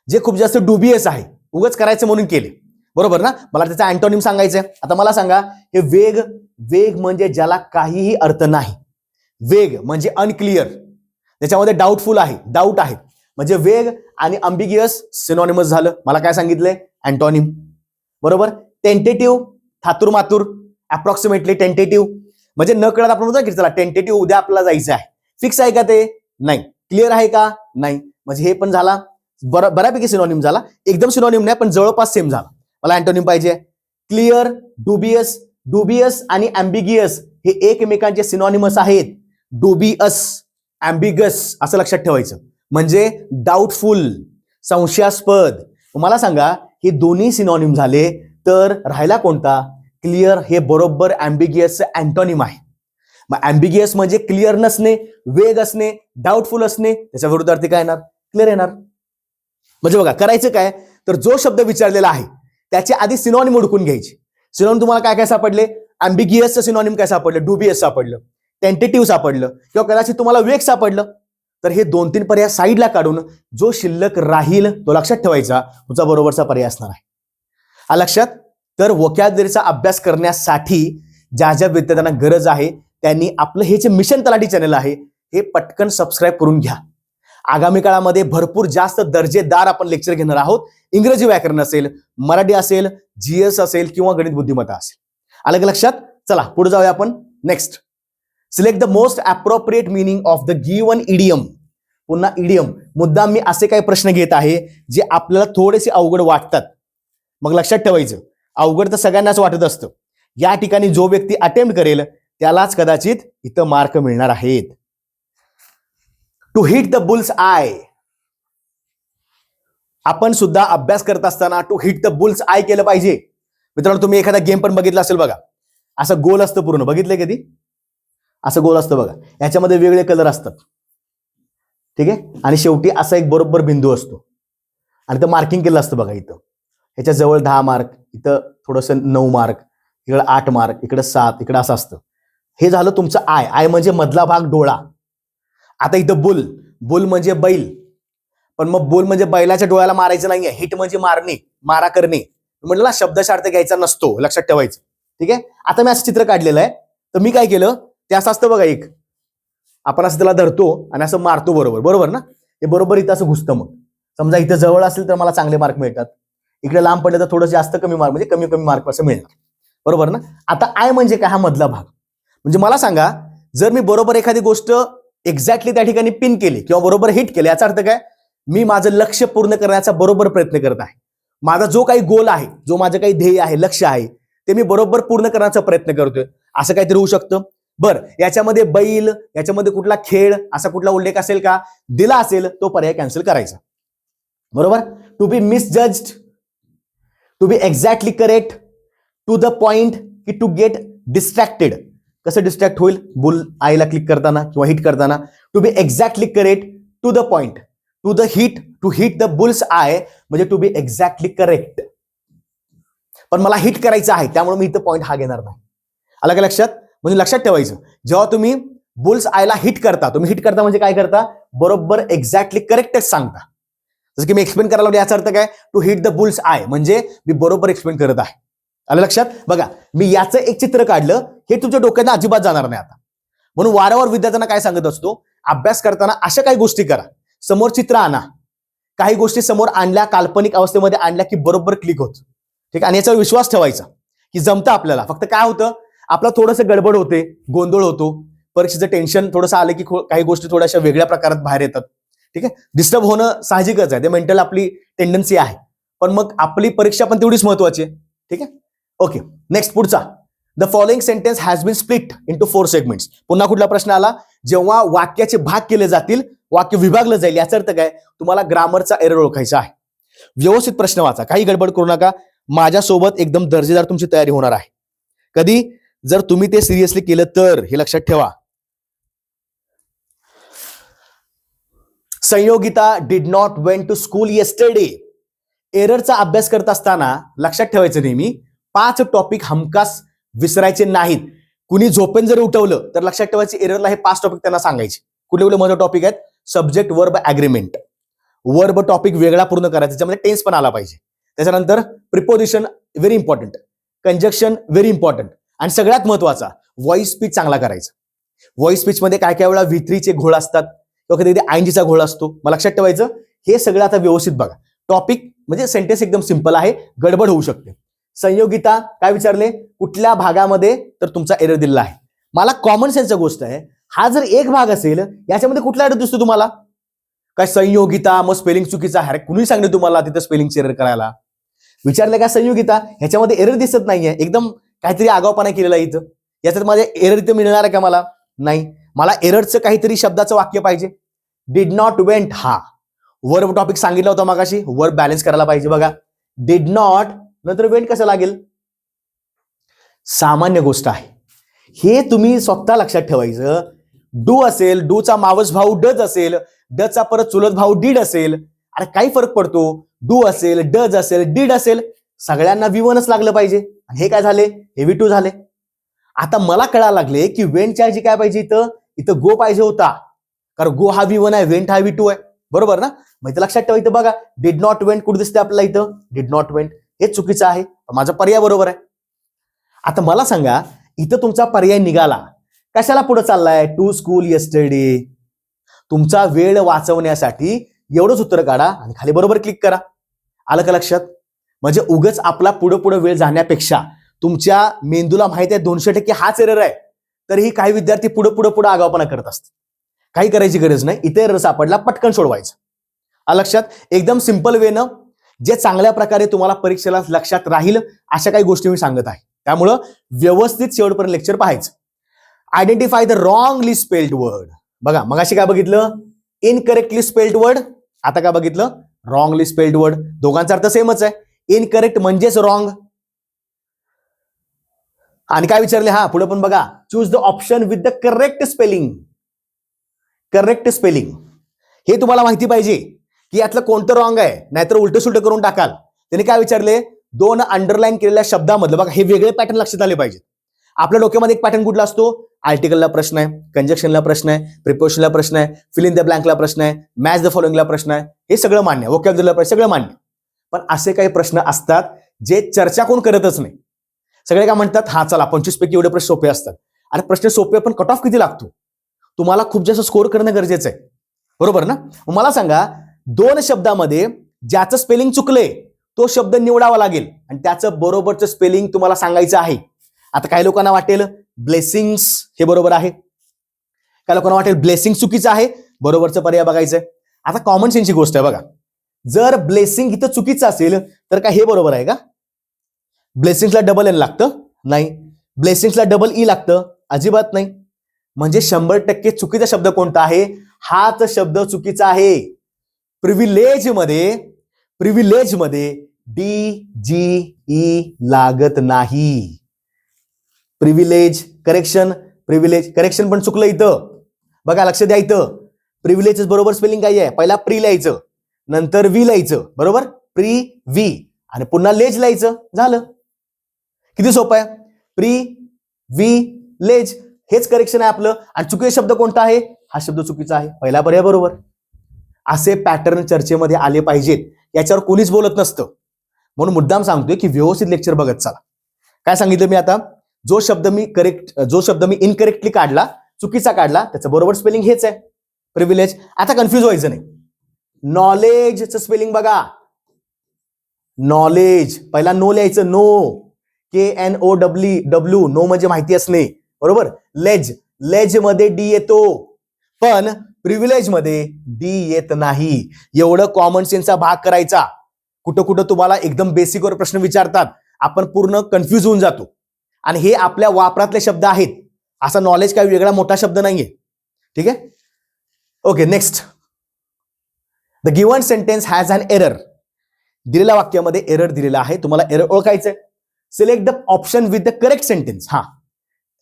जे खूप जास्त डुबियस आहे, उगाच करायचं म्हणून केले, बरोबर ना. मला त्याचा अँटोनिम सांगायचं आहे. आता मला सांगा, हे वेग, वेग म्हणजे ज्याला काहीही अर्थ नाही, वेग म्हणजे अनक्लिअर, त्याच्यामध्ये डाऊटफुल आहे, डाऊट आहे, म्हणजे वेग आणि अँबिगियस सिनॉनिमस झालं. मला काय सांगितलंय, अँटोनिम, बरोबर. टेंटेटिव्ह, थातुर मातुर, अप्रॉक्सिमेटली. टेंटेटिव्ह म्हणजे न कळत आपण म्हणतो की चला टेंटेटिव्ह उद्या आपल्याला जायचं आहे, फिक्स आहे का ते, नाही. क्लिअर आहे का, नाही. म्हणजे हे पण झाला, बऱ्यापैकी सिनॉनिम झाला, एकदम सिनॉनिम नाही पण जवळपास सेम झाला. मला अँटोनिम पाहिजे, क्लिअर, डुबियस. डुबियस आणि अँबिगियस हे एकमेकांचे सिनॉनिमस आहेत. डुबियस, अँबिगस असं लक्षात ठेवायचं, म्हणजे डाऊटफुल, संशयास्पद. मला सांगा, हे दोन्ही सिनॉनिम झाले तर राहिला कोणता, क्लिअर. हे बरोबर अँबिगियसचं अँटोनिम आहे. मग अँबिगियस म्हणजे क्लिअर नसणे, वेग असणे, डाऊटफुल असणे, त्याच्या विरुद्धार्थी काय येणार, क्लिअर येणार. म्हणजे बघा, करायचं काय, तर जो शब्द विचारलेला आहे त्याचे आधी सिनॉनिम ओळखून घ्यायचे. सिनॉनिम तुम्हाला काय काय सापडले, अँबिगियसचं सिनॉनिम काय सापडलं, डुबियस सापडलं, टेंटेटिव्ह सापडलं किंवा कदाचित तुम्हाला वेग सापडलं. तर हे 2-3 पर्याय साईडला काढून जो शिल्लक राहील तो लक्षात ठेवायचा, तुमचा बरोबरचा पर्याय असणार आहे. लक्षात. तर वोकॅब्युलरीचा अभ्यास करण्यासाठी ज्या ज्या विद्यार्थ्यांना गरज आहे त्यांनी आपलं हे जे मिशन तलाठी चॅनल आहे हे पटकन सबस्क्राईब करून घ्या. आगामी काळामध्ये भरपूर जास्त दर्जेदार आपण लेक्चर घेणार आहोत. इंग्रजी व्याकरण असेल, मराठी असेल, जीएस असेल किंवा गणित बुद्धिमत्ता असेल. आलं का लक्षात? चला पुढे जाऊया आपण. Next, select the most appropriate meaning of the given idiom. पुन्हा इडियम, मुद्दाम मी असे काही प्रश्न घेत आहे जे आपल्याला थोडेसे अवघड वाटतात. मग लक्षात ठेवायचं, अवघड तर सगळ्यांनाच वाटत असतं. या ठिकाणी जो व्यक्ती अटेम्प्ट करेल त्यालाच कदाचित इथं मार्क मिळणार आहेत. To hit the bull's eye. आपण सुद्धा अभ्यास करत असताना to hit the bull's eye केलं पाहिजे. मित्रांनो, तुम्ही एखादा गेम पण बघितला असेल बघा, असं गोल असतं पूर्ण, बघितलंय कधी? असं गोल असतं बघा, याच्यामध्ये वेगवेगळे कलर असतात, ठीक आहे, आणि शेवटी असा एक बरोबर बिंदू असतो आणि तर मार्किंग केलं असतं बघा. इथं ह्याच्या जवळ 10 मार्क, इथं थोडंसं 9 मार्क, इकडं 8 मार्क, इकडं 7, इकडं असं असतं. हे झालं तुमचं आय. आय म्हणजे मधला भाग, डोळा. आता इथं बुल, बुल म्हणजे बैल, पण मग बुल म्हणजे बैलाच्या डोळ्याला मारायचं नाहीये. हिट म्हणजे मारणे, मारा करणे. म्हटलं ना, शब्दशार्थ घ्यायचा नसतो, लक्षात ठेवायचं, ठीक आहे. आता मी असं चित्र काढलेलं आहे, तर मी काय केलं, ते असं असतं बघा, एक आपण असं त्याला धरतो आणि असं मारतो, बरोबर, बरोबर ना. हे बरोबर इथं असं घुसतं. मग समजा इथं जवळ असेल तर मला चांगले मार्क मिळतात, इकडे लांब पडले तर थोडं जास्त कमी मार्क, म्हणजे कमी कमी मार्क असं मिळणार, बरोबर ना. आता आय म्हणजे काय, हा मधला भाग. म्हणजे मला सांगा, जर मी बरोबर एखादी गोष्ट एक्झॅक्टली त्या ठिकाणी पिन केली किंवा बरोबर हिट केली, याचा अर्थ काय, मी माझं लक्ष्य पूर्ण करण्याचा बरोबर प्रयत्न करत आहे. माझा जो काही गोल आहे, जो माझं काही ध्येय आहे, लक्ष्य आहे, ते मी बरोबर पूर्ण करण्याचा प्रयत्न करतोय, असं काहीतरी होऊ शकतं. बरं, याच्यामध्ये बैल, याच्यामध्ये कुठला खेळ, असा कुठला उल्लेख असेल का, दिला असेल तो पर्याय कॅन्सल करायचा, बरोबर. To be misjudged, to be exactly correct, to the point, की टू गेट डिस्ट्रॅक्टेड. कसं डिस्ट्रॅक्ट होईल, बुल आयला क्लिक करताना किंवा हिट करताना. To be exactly correct, to the point, to the hit, to hit the bull's eye म्हणजे टू बी एक्झॅक्टली करेक्ट. पण मला हिट करायचं आहे त्यामुळे मी इथं पॉइंट हा घेणार नाही. आलं का लक्षात? म्हणजे लक्षात ठेवायचं, जेव्हा तुम्ही बुल्स आयला हिट करता, तुम्ही हिट करता म्हणजे काय करता, बरोबर एक्झॅक्टली करेक्टच सांगता. जसं की मी एक्सप्लेन करायला लागलो, याचा अर्थ काय, to hit the bull's eye म्हणजे मी बरोबर एक्सप्लेन करत आहे. आलं लक्षात? बघा, मी याचं एक चित्र काढलं, हे तुमच्या डोक्यात अजिबात जाणार नाही आता. म्हणून वारंवार विद्यार्थ्यांना काय सांगत असतो, अभ्यास करताना अशा काही गोष्टी करा, समोर चित्र आणा, काही गोष्टी समोर आणल्या, काल्पनिक अवस्थेमध्ये आणल्या की बरोबर क्लिक होत. ठीक आहे, आणि याच्यावर विश्वास ठेवायचा की जमतं आपल्याला. फक्त काय होतं, आपलं थोडंसं गडबड होते, गोंधळ होतो, परीक्षेचं टेन्शन थोडंसं आलं की काही गोष्टी थोड्याशा वेगळ्या प्रकारात बाहेर येतात. ठीक आहे, डिस्टर्ब होणं साहजिकच आहे, ते मेंटल आपली टेंडन्सी आहे. पण मग आपली परीक्षा पण तेवढीच महत्वाची आहे. ठीक आहे, ओके. नेक्स्ट पुढचा, the following sentence has been split into 4 segments. पुन्हा कुठला प्रश्न आला, जेव्हा वाक्याचे भाग केले जातील, वाक्य विभागलं जाईल, याचा अर्थ काय, तुम्हाला ग्रामरचा एरर ओळखायचा आहे. व्यवस्थित प्रश्न वाचा, काही गडबड करू नका. माझ्यासोबत एकदम दर्जेदार तुमची तयारी होणार आहे. कधी, जर तुम्ही ते सिरियसली केलं तर. हे लक्षात ठेवा. Sanyogita did not went to school yesterday. एररचा अभ्यास करत असताना लक्षात ठेवायचं नेहमी 5 टॉपिक हमखास विसरायचे नाहीत. कुणी झोपेन जर उठवलं तर लक्षात ठेवायचे एररला हे 5 टॉपिक त्यांना सांगायचे. कुठले कुठले महत्त्वाचे टॉपिक आहेत, subject verb agreement, verb topic वेगळा पूर्ण करायचा, त्याच्यामध्ये टेन्स पण आला पाहिजे. त्याच्यानंतर preposition very important, conjunction very important, आणि सगळ्यात महत्वाचा व्हॉइस स्पीच चांगला करायचा. व्हॉइस स्पीच मध्ये काय काय वेळा V3 चे घोळ असतात किंवा कधी ING घोळ असतो. मला लक्षात ठेवायचं हे सगळं आता व्यवस्थित बघा. टॉपिक म्हणजे सेंटेन्स एकदम सिंपल आहे, गडबड होऊ शकते. संयोगिता काय विचारले, कुठल्या भागामध्ये, तर तुमचा एरर दिलेला आहे. मला कॉमन सेन्सची गोष्ट आहे, हा जर एक भाग असेल याच्यामध्ये कुठला एरर दिसतो तुम्हाला, काय संयोगिता मग स्पेलिंग चुकीचा आहे, कुणी सांगितलं तुम्हाला तिथं स्पेलिंगची एरर करायला. विचारलं का संयोगिता, ह्याच्यामध्ये एरर दिसत नाहीये, एकदम काहीतरी आगाऊपणा केलेला आहे इथं, याच्यात माझ्या एरर इथं मिळणार आहे का मला, नाही. मला एररचं काहीतरी शब्दाचं वाक्य पाहिजे. डिड नॉट वेंट, हा वर्ब टॉपिक सांगितला होता मगाशी, वर्ब बॅलन्स करायला पाहिजे. बघा, डिड नॉट नंतर वेंट कसं लागेल, सामान्य गोष्ट आहे. हे तुम्ही स्वतः लक्षात ठेवायचं. डू असेल, डूचा मावस भाऊ डज असेल, डचा परत चुलत भाऊ डीड असेल, अरे काही फरक पडतो. डू असेल, डज असेल, डीड असेल, सगळ्यांना V1च लागलं पाहिजे. आणि हे काय झाले, हे V2 झाले. आता मला कळायला लागले की वेंटच्या ऐवजी काय पाहिजे, इथं गो पाहिजे होता, कारण गो हा V1 आहे, वेंट हा V2 आहे, बरोबर ना. मग इथं लक्षात ठेवा, इथं बघा डिड नॉट वेंट कुठे दिसते आपल्याला, इथं डिड नॉट वेंट, हे चुकीचं आहे, माझा पर्याय बरोबर आहे. आता मला सांगा, इथं तुमचा पर्याय निघाला, कशाला पुढे चाललाय, टू स्कूल येस्टरडे. तुमचा वेळ वाचवण्यासाठी एवढंच उत्तर काढा आणि खाली बरोबर क्लिक करा. आलं का लक्षात. म्हणजे उगच आपला पुढे पुढे वेळ जाण्यापेक्षा तुमच्या मेंदूला माहिती आहे 200% हाच एरर आहे, तरीही काही विद्यार्थी पुढे पुढे पुढे आगाऊपणा करत असतात. काही करायची गरज नाही, इथे एरर सापडला पटकन सोडवायचं. आलं लक्षात. एकदम सिंपल वेनं जे चांगल्या प्रकारे तुम्हाला परीक्षेला लक्षात राहील अशा काही गोष्टी मी सांगत आहे. त्यामुळं व्यवस्थित शेवटपर्यंत लेक्चर पाहायचं. Identify the wrongly spelled word. बघा मगाशी काय बघितलं, इनकरेक्टली स्पेल्ड वर्ड, आता काय बघितलं, रॉंगली स्पेल्ड वर्ड. दोघांचा अर्थ सेमच आहे. इनकरेक्ट म्हणजेच रॉंग. आणि काय विचारले, हा पुढे पण बघा, choose the option with the correct spelling. Correct spelling हे तुम्हाला माहिती पाहिजे की यातलं कोणतं रॉंग आहे, नाहीतर उलट सुलट करून टाकाल. त्याने काय विचारले, 2 अंडरलाईन केलेल्या शब्दामधलं बघा, हे वेगळे पॅटर्न लक्षात आले पाहिजे. आपल्या डोक्यामध्ये एक पॅटर्न कुठला असतो, आर्टिकलला प्रश्न आहे, कंजक्शनला प्रश्न आहे, प्रिपोजिशनला प्रश्न आहे, फिल इन द ब्लँकला प्रश्न आहे, मॅच द फॉलोइंगला प्रश्न आहे. हे सगळं मान्य, व्होकॅब्युलरीला प्रश्न सगळं मान्य. पण असे काही प्रश्न असतात जे चर्चा कोण करतच नाही. सगळे काय म्हणतात, हा चला 25 पैकी एवढे प्रश्न सोपे असतात. आणि प्रश्न सोपे पण कट ऑफ किती लागतो, तुम्हाला खूप जास्त स्कोर करणं गरजेचं आहे, बरोबर ना. मला सांगा, 2 शब्दामध्ये ज्याचं स्पेलिंग चुकले तो शब्द निवडावा लागेल आणि त्याचं बरोबरचं स्पेलिंग तुम्हाला सांगायचं आहे. आता काही लोकांना वाटेल ब्लेसिंग्स हे बरोबर आहे, काही लोकांना वाटेल ब्लेसिंग चुकीचं आहे, बरोबरचं पर्याय बघायचंय. आता कॉमन सेन्सची गोष्ट आहे बघा, जर ब्लेसिंग इथं चुकीचं असेल तर काय हे बरोबर आहे का, ब्लेसिंग्सला डबल एन लागतं, नाही. ब्लेसिंग्सला डबल ई लागतं, अजिबात नाही. म्हणजे 100% चुकीचा शब्द कोणता आहे, हाच शब्द चुकीचा आहे. प्रिव्हिलेज मध्ये DGE लागत नाही. प्रिव्हिलेज करेक्शन पण चुकलं इथं, बघा लक्ष द्या. इथं प्रिव्हिलेज बरोबर स्पेलिंग काय आहे, पहिला प्री लिहायचं, नंतर वी लिहायचं, बरोबर, प्री वी, आणि पुन्हा लेज लिहायचं, झालं. किती सोपं आहे, प्री वी लेज, हेच करेक्शन आहे आपलं. आणि चुकीचा शब्द कोणता आहे, हा शब्द चुकीचा आहे, पहिला पर्याय बरोबर. असे पॅटर्न चर्चेमध्ये आले पाहिजेत, याच्यावर कोणीच बोलत नसतं. म्हणून मुद्दाम सांगतोय की व्यवस्थित लेक्चर बघत चला. काय सांगितलं मी आता, जो शब्द मी इनकरेक्टली काढला, चुकीचा काढला, त्याचं बरोबर स्पेलिंग हेच आहे, प्रिव्हिलेज. आता कन्फ्युज व्हायचं नाही. नॉलेजचं स्पेलिंग बघा. नॉलेज पहिला नो लिहायचं, नो, KNOW, नो म्हणजे माहिती असणे, बरोबर. लेज, लेज मध्ये डी येतो, पण प्रिव्हिलेज मध्ये डी येत नाही. एवढं कॉमन सेन्सचा भाग करायचा. कुठं कुठं तुम्हाला एकदम बेसिकवर प्रश्न विचारतात, आपण पूर्ण कन्फ्यूज होऊन जातो. आणि हे आपल्या वापरातले शब्द आहेत, असा नॉलेज काही वेगळा मोठा शब्द नाहीये. ठीक आहे. Okay, next. The given sentence has an error. दिलेल्या वाक्यामध्ये एरर दिलेला आहे, तुम्हाला एरर ओळखायचंय. Select the option with the correct sentence. हा,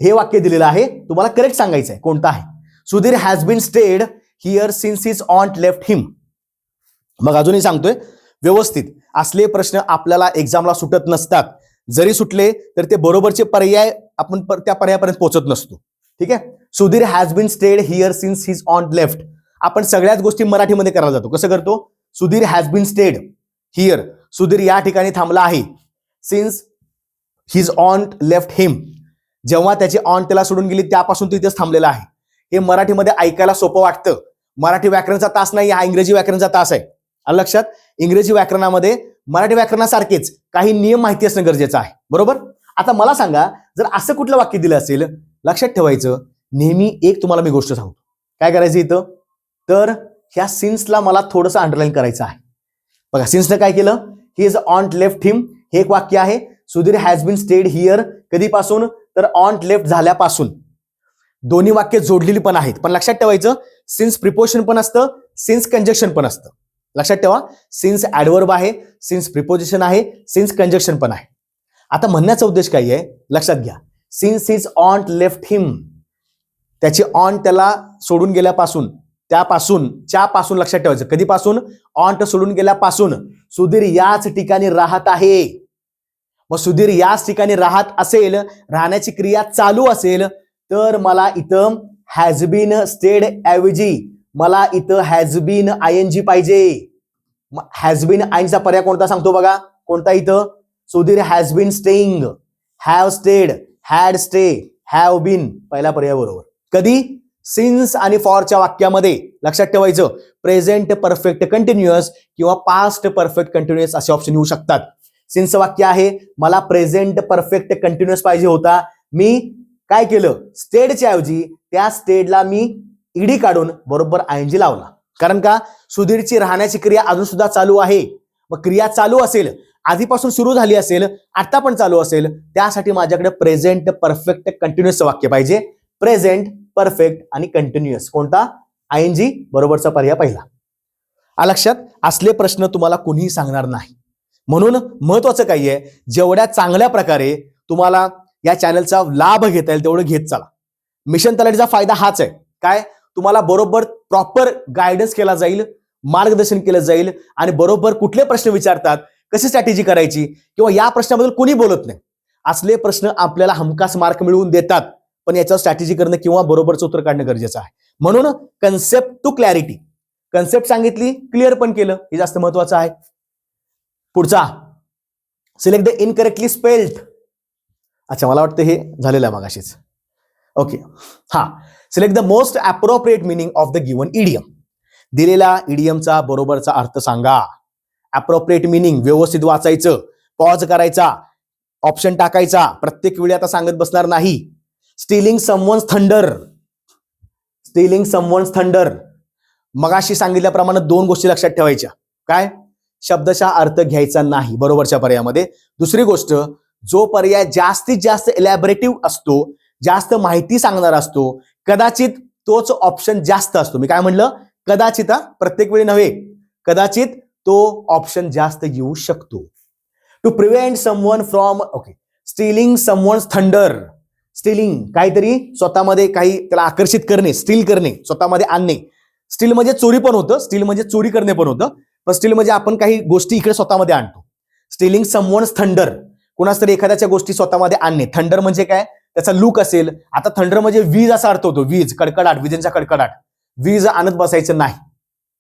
हे वाक्य दिलेलं आहे, तुम्हाला करेक्ट सांगायचं आहे कोणतं आहे. Sudhir has been stayed here since his aunt left him. मग अजूनही सांगतोय, व्यवस्थित असले प्रश्न आपल्याला एक्झामला सुटत नसतात. जरी सुटले तर ते बरोबरचे पर्याय आपण त्या पर्यायापर्यंत पोहोचत नसतो. ठीक आहे. Sudhir has been stayed here since his aunt left. आपण सगळ्याच गोष्टी मराठीमध्ये करायला जातो. कसं करतो? Sudhir has been stayed here, Sudhir या ठिकाणी थांबला आहे. Since his aunt left him, जेव्हा त्याची ऑन्ट त्याला सोडून गेली त्यापासून तो इथेच थांबलेला आहे. हे मराठीमध्ये ऐकायला सोपं वाटतं. मराठी व्याकरणाचा तास नाही, हा इंग्रजी व्याकरणाचा तास आहे. आलं लक्षात? इंग्रजी व्याकरणामध्ये मराठी व्याकरणासारखेच काही नियम माहिती असणं गरजेचं आहे, बरोबर. आता मला सांगा, जर असं कुठलं वाक्य दिलं असेल, लक्षात ठेवायचं, नेहमी एक तुम्हाला मी गोष्ट सांगतो. काय करायचं इथं? तर ह्या सिन्सला मला थोडंसं अंडरलाईन करायचं आहे. बघा, सिन्सने काय केलं? ही इज ऑन्ट लेफ्ट हिम, हे एक वाक्य आहे. Sudhir has been stayed here, कधीपासून? तर ऑन्ट लेफ्ट झाल्यापासून. दोन्ही वाक्य जोडलेली पण आहेत, पण लक्षात ठेवायचं, सिन्स प्रिपोजिशन पण असतं, सिन्स कंजक्शन पण असतं. लक्षात ठेवा, सिन्स ऍडव्हर्ब आहे, सिन्स प्रिपोजिशन आहे, सिन्स कंजक्शन पण आहे. आता म्हणण्याचा उद्देश काय आहे लक्षात घ्या. सिन्स हिज ऑन्ट लेफ्ट हिम, त्याची ऑन्ट त्याला सोडून गेल्यापासून, च्यापासून लक्षात ठेवायचं. कधीपासून? ऑन्ट सोडून गेल्यापासून. सुधीर याच ठिकाणी राहत आहे. मग सुधीर याच ठिकाणी राहत असेल, राहण्याची क्रिया चालू असेल, तर मला इथं हॅज बीन स्टेड ऐवजी मला इथं हॅज बीन ING पाहिजे. हॅज बीन आयनचा पर्याय कोणता सांगतो बघा, कोणता इथं? Sudhir has been staying, have stayed, had stay, have been, पहिला पर्याय बरोबर. कधी? सिन्स आणि फॉरच्या वाक्यामध्ये लक्षात ठेवायचं, प्रेझेंट परफेक्ट कंटिन्युअस किंवा पास्ट परफेक्ट कंटिन्युअस असे ऑप्शन येऊ शकतात. सिन्स वाक्य आहे, मला प्रेझेंट परफेक्ट कंटिन्युअस पाहिजे होता, मी काय केलं? स्टेडच्या ऐवजी त्या स्टेडला मी ईडी काढून बरोबर ING लावला. कारण का? सुधीरची राहण्याची क्रिया अजून सुद्धा चालू आहे. मग क्रिया चालू असेल, आधीपासून सुरू झाली असेल, आता पण चालू असेल, त्यासाठी माझ्याकडे प्रेझेंट परफेक्ट कंटिन्युअस वाक्य पाहिजे. प्रेझेंट परफेक्ट आणि कंटिन्युअस, कोणता? ING, बरोबरचा पर्याय पहिला. लक्षात? असले प्रश्न तुम्हाला कुणीही सांगणार नाही. म्हणून महत्वाचं काय आहे, जेवढ्या चांगल्या प्रकारे तुम्हाला या चॅनलचा लाभ घेता येईल तेवढं घेत चला. मिशन तलाठीचा फायदा हाच आहे, काय? तुम्हाला बरोबर प्रॉपर गायडन्स केला जाईल, मार्गदर्शन केलं जाईल, आणि बरोबर कुठले प्रश्न विचारतात, कशी स्ट्रॅटेजी करायची, किंवा या प्रश्नाबद्दल कोणी बोलत नाही. असले प्रश्न आपल्याला हमखास मार्क मिळवून देतात, पण याच्यावर स्ट्रॅटेजी करणं किंवा बरोबरचं उत्तर काढणं गरजेचं आहे. म्हणून कन्सेप्ट टू क्लॅरिटी, कन्सेप्ट सांगितली, क्लिअर पण केलं, हे जास्त महत्वाचं आहे. पुढचा, सिलेक्ट द इनकरेक्टली स्पेल्ड. अच्छा, मला वाटतं हे झालेलं आहे मगाशीच. ओके, हा, select the most appropriate meaning of the given idiom. दिलेला इडियमचा बरोबरचा अर्थ सांगा. अप्रोप्रिएट मिनिंग व्यवस्थित वाचायचं, पॉज करायचा, ऑप्शन टाकायचा, प्रत्येक वेळी आता सांगत बसणार नाही. Stealing someone's thunder, stealing someone's thunder, मगाशी सांगितल्याप्रमाणे दोन गोष्टी लक्षात ठेवायच्या. काय? शब्दशः अर्थ घ्यायचा नाही बरोबरच्या पर्यायामध्ये. दुसरी गोष्ट, जो पर्याय जास्तीत जास्त इलॅबोरेटिव्ह असतो, जास्त माहिती सांगणार असतो, कदाचित तोच ऑप्शन जास्त असतो. मी काय म्हणलं? कदाचित, प्रत्येक वेळी नव्हे, कदाचित तो ऑप्शन जास्त येऊ शकतो. To prevent someone from, okay, stealing someone's thunder. Stealing काहीतरी स्वतःमध्ये काही त्याला आकर्षित करणे, स्टील करणे, स्वतःमध्ये आणणे. स्टील म्हणजे चोरी पण होतं, स्टील म्हणजे चोरी करणे पण होतं, पण स्टील म्हणजे आपण काही गोष्टी इकडे स्वतःमध्ये आणतो. स्टीलिंग समवन्स थंडर, कुणाच तरी एखाद्याच्या गोष्टी स्वतःमध्ये आणणे. थंडर म्हणजे काय? त्याचा लुक असेल. आता थंडर म्हणजे वीज असा अर्थ होतो, वीज, कडकडाट, विजेंचा कडकडाट. वीज आणत बसायचं नाही.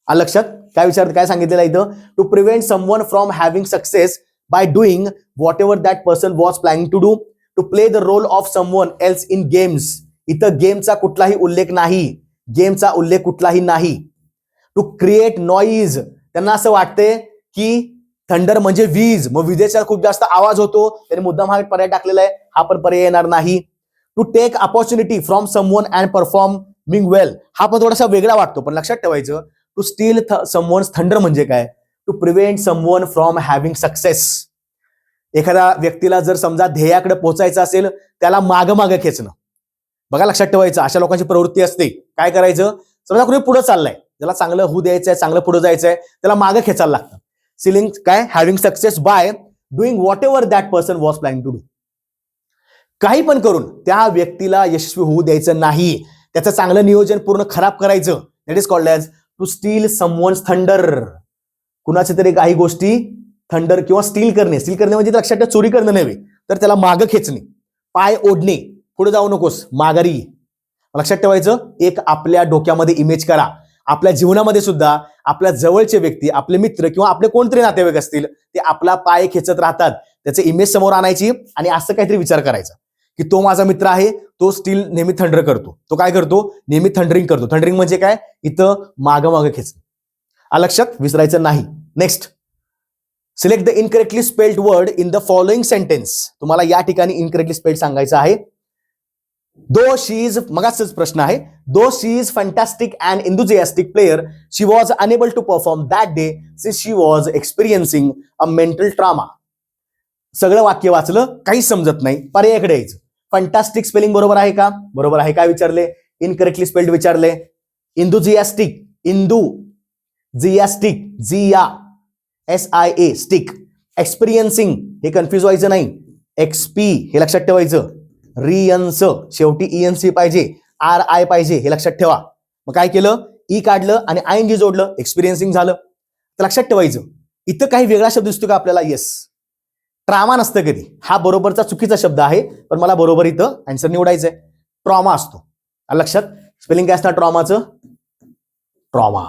लक्षात? काय सांगितलेलं इथं? To prevent someone from having success by doing whatever that person was planning to do, to play the role of someone else in games. इथं गेमचा कुठलाही उल्लेख नाही, गेमचा उल्लेख कुठलाही नाही. टू क्रिएट नॉईज, त्यांना असं वाटतंय की थंडर म्हणजे वीज, मग विजेचा खूप जास्त आवाज होतो, त्यांनी मुद्दाम हा पर्याय टाकलेला आहे, हा पण पर्याय येणार नाही. To take opportunity from someone and performing well, हा पण थोडासा वेगळा वाटतो, पण लक्षात ठेवायचं टू स्टील समवन्स थंडर म्हणजे काय, to prevent someone from having success. एखाद्या व्यक्तीला जर समजा ध्येयाकडे पोहोचायचं असेल, त्याला मागं खेचणं. बघा लक्षात ठेवायचं, अशा लोकांची प्रवृत्ती असते. काय करायचं, समजा कोणी पुढे चाललाय, त्याला चांगलं होऊ द्यायचंय, चांगलं पुढे जायचंय, त्याला मागं खेचायला लागतं. सिलिंग काय, having success by doing whatever that person was planning to do. काही पण करून त्या व्यक्तीला यशस्वी होऊ द्यायचं नाही, त्याचं चांगलं नियोजन पूर्ण खराब करायचं. That is called as to steal someone's thunder. कुणाच्या तरी काही गोष्टी थंडर किंवा स्टील करणे म्हणजे लक्षात ठेवा, चोरी करणं नव्हे, तर त्याला मागं खेचणे, पाय ओढणे, पुढे जाऊ नकोस, माघारी. लक्षात ठेवायचं, एक आपल्या डोक्यामध्ये इमेज करा. आपल्या जीवनामध्ये सुद्धा आपल्या जवळचे व्यक्ती, आपले मित्र किंवा आपले कोणतरी नातेवाईक असतील, ते आपला पाय खेचत राहतात, त्याचे इमेज समोर आणायची आणि असं काहीतरी विचार करायचा की तो माझा मित्र आहे, तो स्टील नेहमी थंडर करतो, तो काय करतो, नेहमी थंडरिंग करतो. थंडरिंग म्हणजे काय, इथं मागं खेचणं. लक्षात विसरायचं नाही. Next, select the incorrectly spelled word in the following sentence. तुम्हाला या ठिकाणी इनकरेक्टली स्पेल्ड सांगायचं आहे. दो शी इज, मगाचाच प्रश्न आहे, though she is fantastic and enthusiastic player, she was unable to perform that day since she was experiencing a mental trauma. सगळं वाक्य वाचलं, काहीच समजत नाही, पर्यायाकडे यायचं. फॅन्टॅस्टिक स्पेलिंग बरोबर आहे का, बरोबर आहे. काय विचारले, इनकरेक्टली स्पेल्ड विचारले. एन्थुसियास्टिक, इंदू जियास्टिक, जिया SIA स्टिक. एक्सपिरियन्सिंग, हे कन्फ्युज व्हायचं नाही, XP हे लक्षात ठेवायचं. रियन्स, शेवटी ENC पाहिजे, RI पाहिजे, हे लक्षात ठेवा. मग काय केलं, ई काढलं आणि ING जोडलं, एक्सपिरियन्सिंग झालं. तर लक्षात ठेवायचं, इथं काही वेगळा शब्द दिसतो का आपल्याला, येस. ट्रामा नसतं कधी, हा बरोबरचा चुकीचा शब्द आहे, पण मला बरोबर इथं आन्सर निवडायचंय. ट्रॉमा असतो. लक्षात, स्पेलिंग काय असतं ट्रॉमाचं, ट्रॉमा.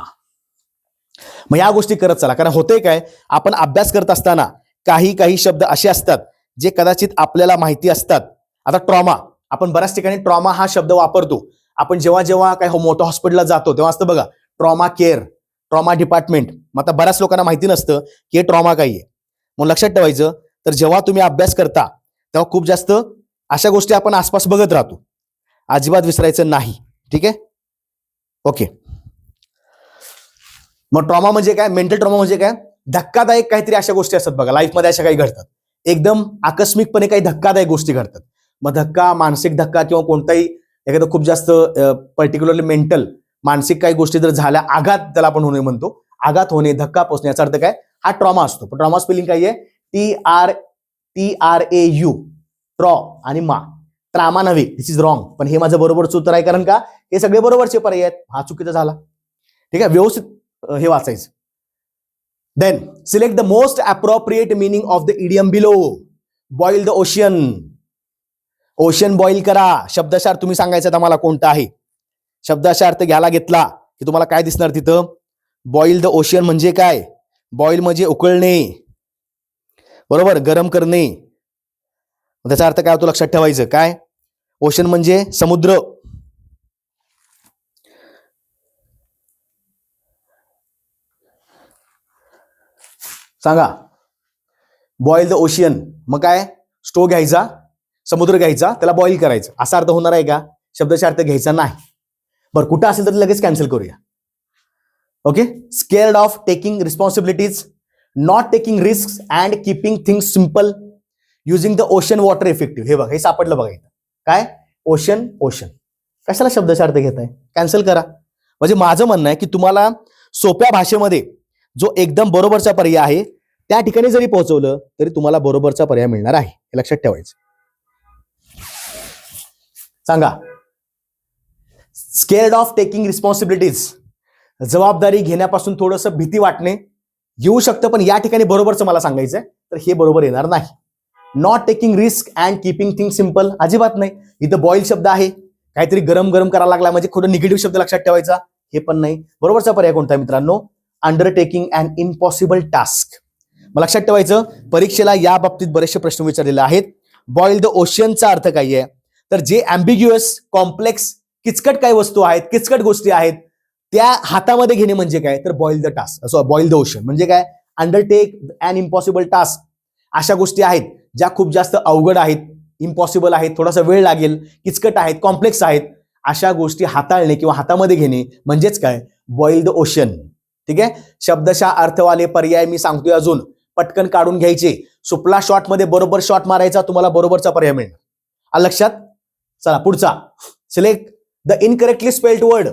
मग या गोष्टी करत चला, कारण होतंय काय, आपण अभ्यास करत असताना काही शब्द असे असतात जे कदाचित आपल्याला माहिती असतात. आता ट्रॉमा, आपण बऱ्याच ठिकाणी ट्रॉमा हा शब्द वापरतो. आपण जेव्हा काही मोठ्या हॉस्पिटलला जातो तेव्हा असतं बघा, ट्रॉमा केअर, ट्रॉमा डिपार्टमेंट. मग आता बऱ्याच लोकांना माहिती नसतं की हे ट्रॉमा काय आहे. मग लक्षात ठेवायचं, तर जेव्हा तुम्ही अभ्यास करता तेव्हा खूप जास्त अशा गोष्टी आपण आसपास बघत राहतो, अजिबात विसरायचं नाही. ठीक आहे, ओके. मग ट्रॉमा म्हणजे काय, मेंटल ट्रॉमा म्हणजे काय, धक्कादायक काहीतरी अशा गोष्टी असतात बघा, लाईफमध्ये अशा काही घडतात, एकदम आकस्मिकपणे काही धक्कादायक गोष्टी घडतात. मग धक्का, मानसिक धक्का किंवा कोणताही एखादं खूप जास्त पर्टिक्युलरली मेंटल, मानसिक काही गोष्टी जर झाल्या, आघात त्याला आपण होणे म्हणतो, आघात होणे, धक्का पोचणे, याचा अर्थ काय, हा ट्रॉमा असतो. पण ट्रॉमा स्पेलिंग काय आहे, TRAU, ट्रॉ आणि मा, ट्रामा नव्हे, दिस इज रॉंग. पण हे माझं बरोबरच उत्तर आहे, कारण का हे सगळे बरोबरचे पर्याय आहेत, हा चुकीचा झाला. ठीक आहे, व्यवस्थित हे वाचायचं. Then select the most appropriate meaning of the idiom below. Boil the ocean. Ocean boil करा. शब्दाचा अर्थ तुम्ही सांगायचा आम्हाला कोणता आहे. शब्दाचा अर्थ घ्यायला घेतला की तुम्हाला काय दिसणार तिथं, बॉईल द ओशियन म्हणजे काय, बॉईल म्हणजे उकळणे, बरोबर, गरम करणे. त्याचा अर्थ काय होतो लक्षात ठेवायचं. काय, ओशन म्हणजे समुद्र. सांगा, बॉईल द ओशियन मग काय, स्टो घ्यायचा, समुद्र घ्यायचा, त्याला बॉईल करायचं, असा अर्थ होणार आहे का, शब्दाचा अर्थ घ्यायचा नाही. बरं, कुठं असेल तर लगेच कॅन्सल करूया. Okay, scared of taking responsibilities, not taking risk and keeping things simple, using the ocean water effective. हे बघा, हे सापडलं बघा इथं. काय, ओशन, ओशन. कशाला शब्दाचा अर्थ घेताय, कॅन्सल करा. म्हणजे माझं म्हणणं आहे की तुम्हाला सोप्या भाषेमध्ये जो एकदम बरोबरचा पर्याय आहे त्या ठिकाणी जरी पोहोचवलं तरी तुम्हाला बरोबरचा पर्याय मिळणार आहे, हे लक्षात ठेवायचं. सांगा, स्केअर्ड ऑफ टेकिंग रिस्पॉन्सिबिलिटीज, जबाबदारी घेण्यापासून थोडंसं भीती वाटणे येऊ शकतं, पण या ठिकाणी बरोबरचं मला सांगायचंय, तर हे बरोबर येणार नाही. Not taking risk and keeping thing simple, अजिबात नाही. इथं बॉईल शब्द आहे, काहीतरी गरम करायला लागला म्हणजे थोडं निगेटिव्ह शब्द लक्षात ठेवायचा, हे पण नाही. बरोबरचा पर्याय कोणता मित्रांनो, अंडरटेकिंग अँड इम्पॉसिबल टास्क. मग लक्षात ठेवायचं, परीक्षेला या बाबतीत बरेचसे प्रश्न विचारलेले आहेत. बॉईल द ओशियनचा अर्थ काय आहे, तर जे अँबिग्युअस, कॉम्प्लेक्स, किचकट काही वस्तू आहेत, किचकट गोष्टी आहेत, त्या हातामध्ये घेणे म्हणजे काय, तर बॉईल द टास्क, असो बॉईल द ओशन म्हणजे काय, अंडरटेक अन इम्पॉसिबल टास्क. अशा गोष्टी आहेत ज्या खूप जास्त अवघड आहेत, इम्पॉसिबल आहेत, थोडासा वेळ लागेल, किचकट आहेत, कॉम्प्लेक्स आहेत. अशा गोष्टी हाताळणे किंवा हातामध्ये घेणे म्हणजेच काय, बॉईल द ओशन. ठीक आहे. शब्दशः अर्थवाले पर्याय मी सांगतोय, अजून पटकन काढून घ्यायचे. सुपला शॉट मध्ये बरोबर शॉट मारायचा, तुम्हाला बरोबरचा पर्याय मिळणार. आलं लक्षात? चला पुढचा. Select the incorrectly spelled word.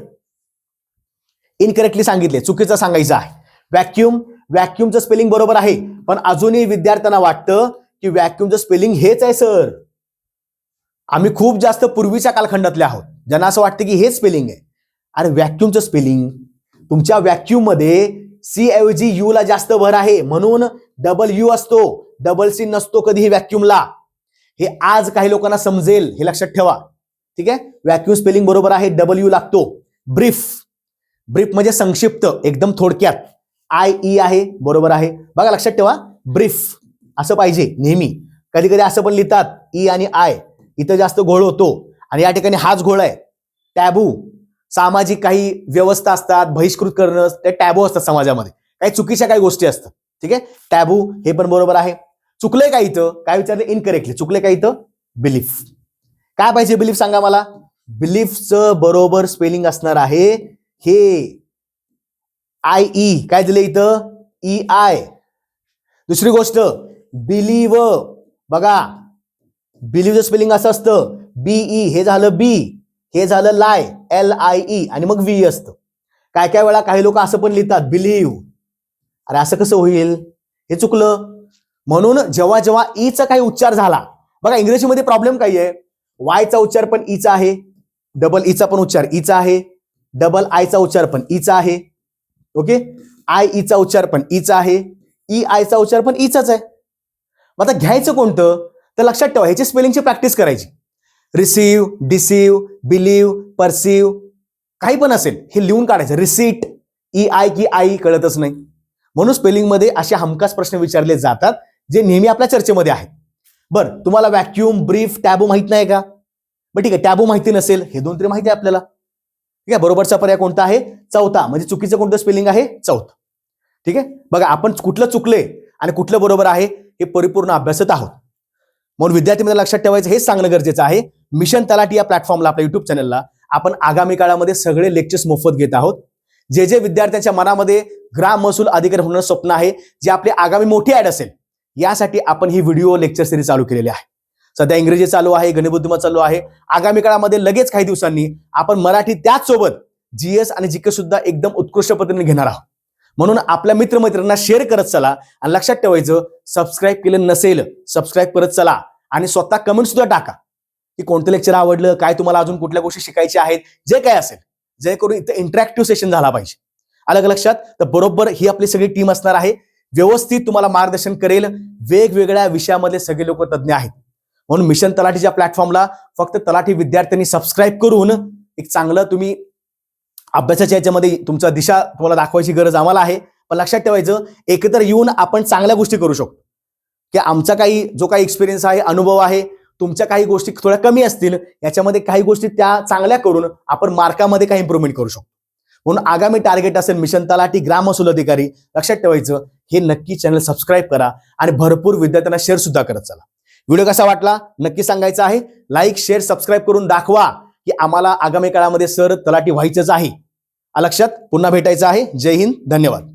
Incorrectly सांगितले, चुकीचं सांगायचं आहे. व्हॅक्यूम, व्हॅक्यूमचं स्पेलिंग बरोबर आहे, पण अजूनही विद्यार्थ्यांना वाटतं की व्हॅक्यूमचं स्पेलिंग हेच आहे सर. आम्ही खूप जास्त पूर्वीच्या कालखंडातले आहोत ज्यांना असं वाटतं की हेच स्पेलिंग आहे. अरे व्हॅक्यूमचं स्पेलिंग, तुमच्या व्हॅक्यूम मध्ये सी ऐवजी यू ला जास्त भर आहे म्हणून डबल यू असतो, डबल सी नसतो कधीही व्हॅक्यूमला. हे आज काही लोकांना समजेल, हे लक्षात ठेवा. ठीक आहे. व्हॅक्यूम स्पेलिंग बरोबर आहे, डबल यू लागतो. ब्रीफ, ब्रीफ म्हणजे संक्षिप्त, एकदम थोडक्यात. आय ई आहे, बरोबर आहे. बघा लक्षात ठेवा, ब्रीफ असं पाहिजे नेहमी. कधी कधी असं पण लिहितात ई आणि आय, इथं जास्त घोळ होतो आणि या ठिकाणी हाच घोळ आहे. टॅबू, सामाजिक काही व्यवस्था असतात, बहिष्कृत करणं, ते टॅबू असतात समाजामध्ये, काही चुकीच्या काही गोष्टी असतात. ठीक आहे. टॅबू हे पण बरोबर आहे. चुकलंय का इथं, काय विचारलं, इनकरेक्टली चुकले का इथं, बिलीफ. काय पाहिजे बिलीफ सांगा मला. बिलीफचं बरोबर स्पेलिंग असणार आहे हे आय ई, काय दिलं इथं, ई आय. दुसरी गोष्ट बिलीव, बघा बिलीवचं स्पेलिंग असं असतं बीई, हे झालं बी, हे झालं लाय, एल आय ई, आणि मग व्ही असतं. काय काय वेळा काही लोक असं पण लिहितात बिलीव. अरे असं कसं होईल, हे चुकलं. म्हणून जेव्हा जेव्हा ईचा काही उच्चार झाला, बघा इंग्रजीमध्ये प्रॉब्लेम काय आहे, वायचा उच्चार पण ईचा आहे, डबल ईचा पण उच्चार ईचा आहे, डबल आयचा उच्चार पण ईचा आहे. ओके. आय ईचा उच्चार पण ईचा आहे, ई आयचा उच्चार पण ईचाच आहे. मग आता घ्यायचं कोणतं, तर लक्षात ठेवा ह्याची स्पेलिंगची प्रॅक्टिस करायची. रिसीव, डिसीव, बिलीव, परसीव, काही पण असेल हे लिहून काढायचं. रिसीट, ई आय की आई कळतच नाही. म्हणून स्पेलिंगमध्ये असे हमखास प्रश्न विचारले जातात जे नेहमी आपल्या चर्चेमध्ये आहेत. बरं, तुम्हाला व्हॅक्यूम, ब्रीफ, टॅबू माहित नाही का, बरं ठीक आहे, टॅबू माहिती नसेल, हे दोन तरी माहिती आहे आपल्याला. ठीक आहे. बरोबरचा पर्याय कोणता आहे, चौथा, म्हणजे चुकीचं कोणतं स्पेलिंग आहे, चौथा. ठीक आहे. बघा आपण कुठलं चुकले आणि कुठलं बरोबर आहे हे परिपूर्ण अभ्यासत आहोत. म्हणून विद्यार्थी मित्रांनो लक्षात ठेवायचं, हेच सांगणं गरजेचं आहे. मिशन तलाठी या प्लॅटफॉर्मला, आपल्या युट्यूब चॅनलला आपण आगामी काळामध्ये सगळे लेक्चर्स मोफत घेत आहोत. जे जे विद्यार्थ्यांच्या मनामध्ये ग्राम महसूल अधिकारी होण्याचं स्वप्न आहे, जे आपली आगामी मोठी ऍड असेल, यासाठी आपण ही व्हिडिओ लेक्चर सिरीज चालू केलेली आहे. सध्या इंग्रजी चालू आहे, गणित बुद्धिमत्ता चालू आहे. आगामी काळामध्ये लगेच काही दिवसांनी आपण मराठी त्याच सोबत जीएस आणि जीके सुद्धा एकदम उत्कृष्ट पद्धतीने घेणार आहोत. म्हणून आपल्या मित्रमैत्रिणींना शेअर करत चला. आणि लक्षात ठेवायचं, सबस्क्राईब केलं नसेल सबस्क्राईब करत चला आणि स्वतः कमेंट सुद्धा टाका की कोणतं लेक्चर आवडलं, काय तुम्हाला अजून कुठल्या गोष्टी शिकायच्या आहेत, जे काय असेल, जेणेकरून इथं इंटरॅक्टिव्ह सेशन झाला पाहिजे. अलग लक्षात. तर बरोबर ही आपली सगळी टीम असणार आहे, व्यवस्थित तुम्हाला मार्गदर्शन करेल. वेगवेगळ्या विषयामध्ये सगळे लोक तज्ञ आहेत. म्हणून मिशन तलाठीच्या प्लॅटफॉर्मला फक्त तलाठी विद्यार्थ्यांनी सबस्क्राईब करून एक चांगलं तुम्ही अभ्यासाच्या याच्यामध्ये तुमचा दिशा तुम्हाला दाखवायची गरज आम्हाला आहे. पण लक्षात ठेवायचं, एकत्र येऊन आपण चांगल्या गोष्टी करू शकतो. की आमचा काही जो काही एक्सपिरियन्स आहे, अनुभव आहे, तुमच्या काही गोष्टी थोड्या कमी असतील, याच्यामध्ये काही गोष्टी त्या चांगल्या करून आपण मार्कामध्ये काही इम्प्रूव्हमेंट करू शकतो. म्हणून आगामी टार्गेट असेल मिशन तलाठी ग्राम महसूल अधिकारी. लक्षात ठेवायचं, हे नक्की चॅनल सबस्क्राईब करा आणि भरपूर विद्यार्थ्यांना शेअर सुद्धा करत चला. व्हिडिओ कसा वाटला नक्की सांगायचं आहे. लाईक, शेअर, सबस्क्राईब करून दाखवा की आम्हाला आगामी काळामध्ये सर तलाठी व्हायचंच आहे. लक्षात. पुन्हा भेटायचं आहे. जय हिंद, धन्यवाद.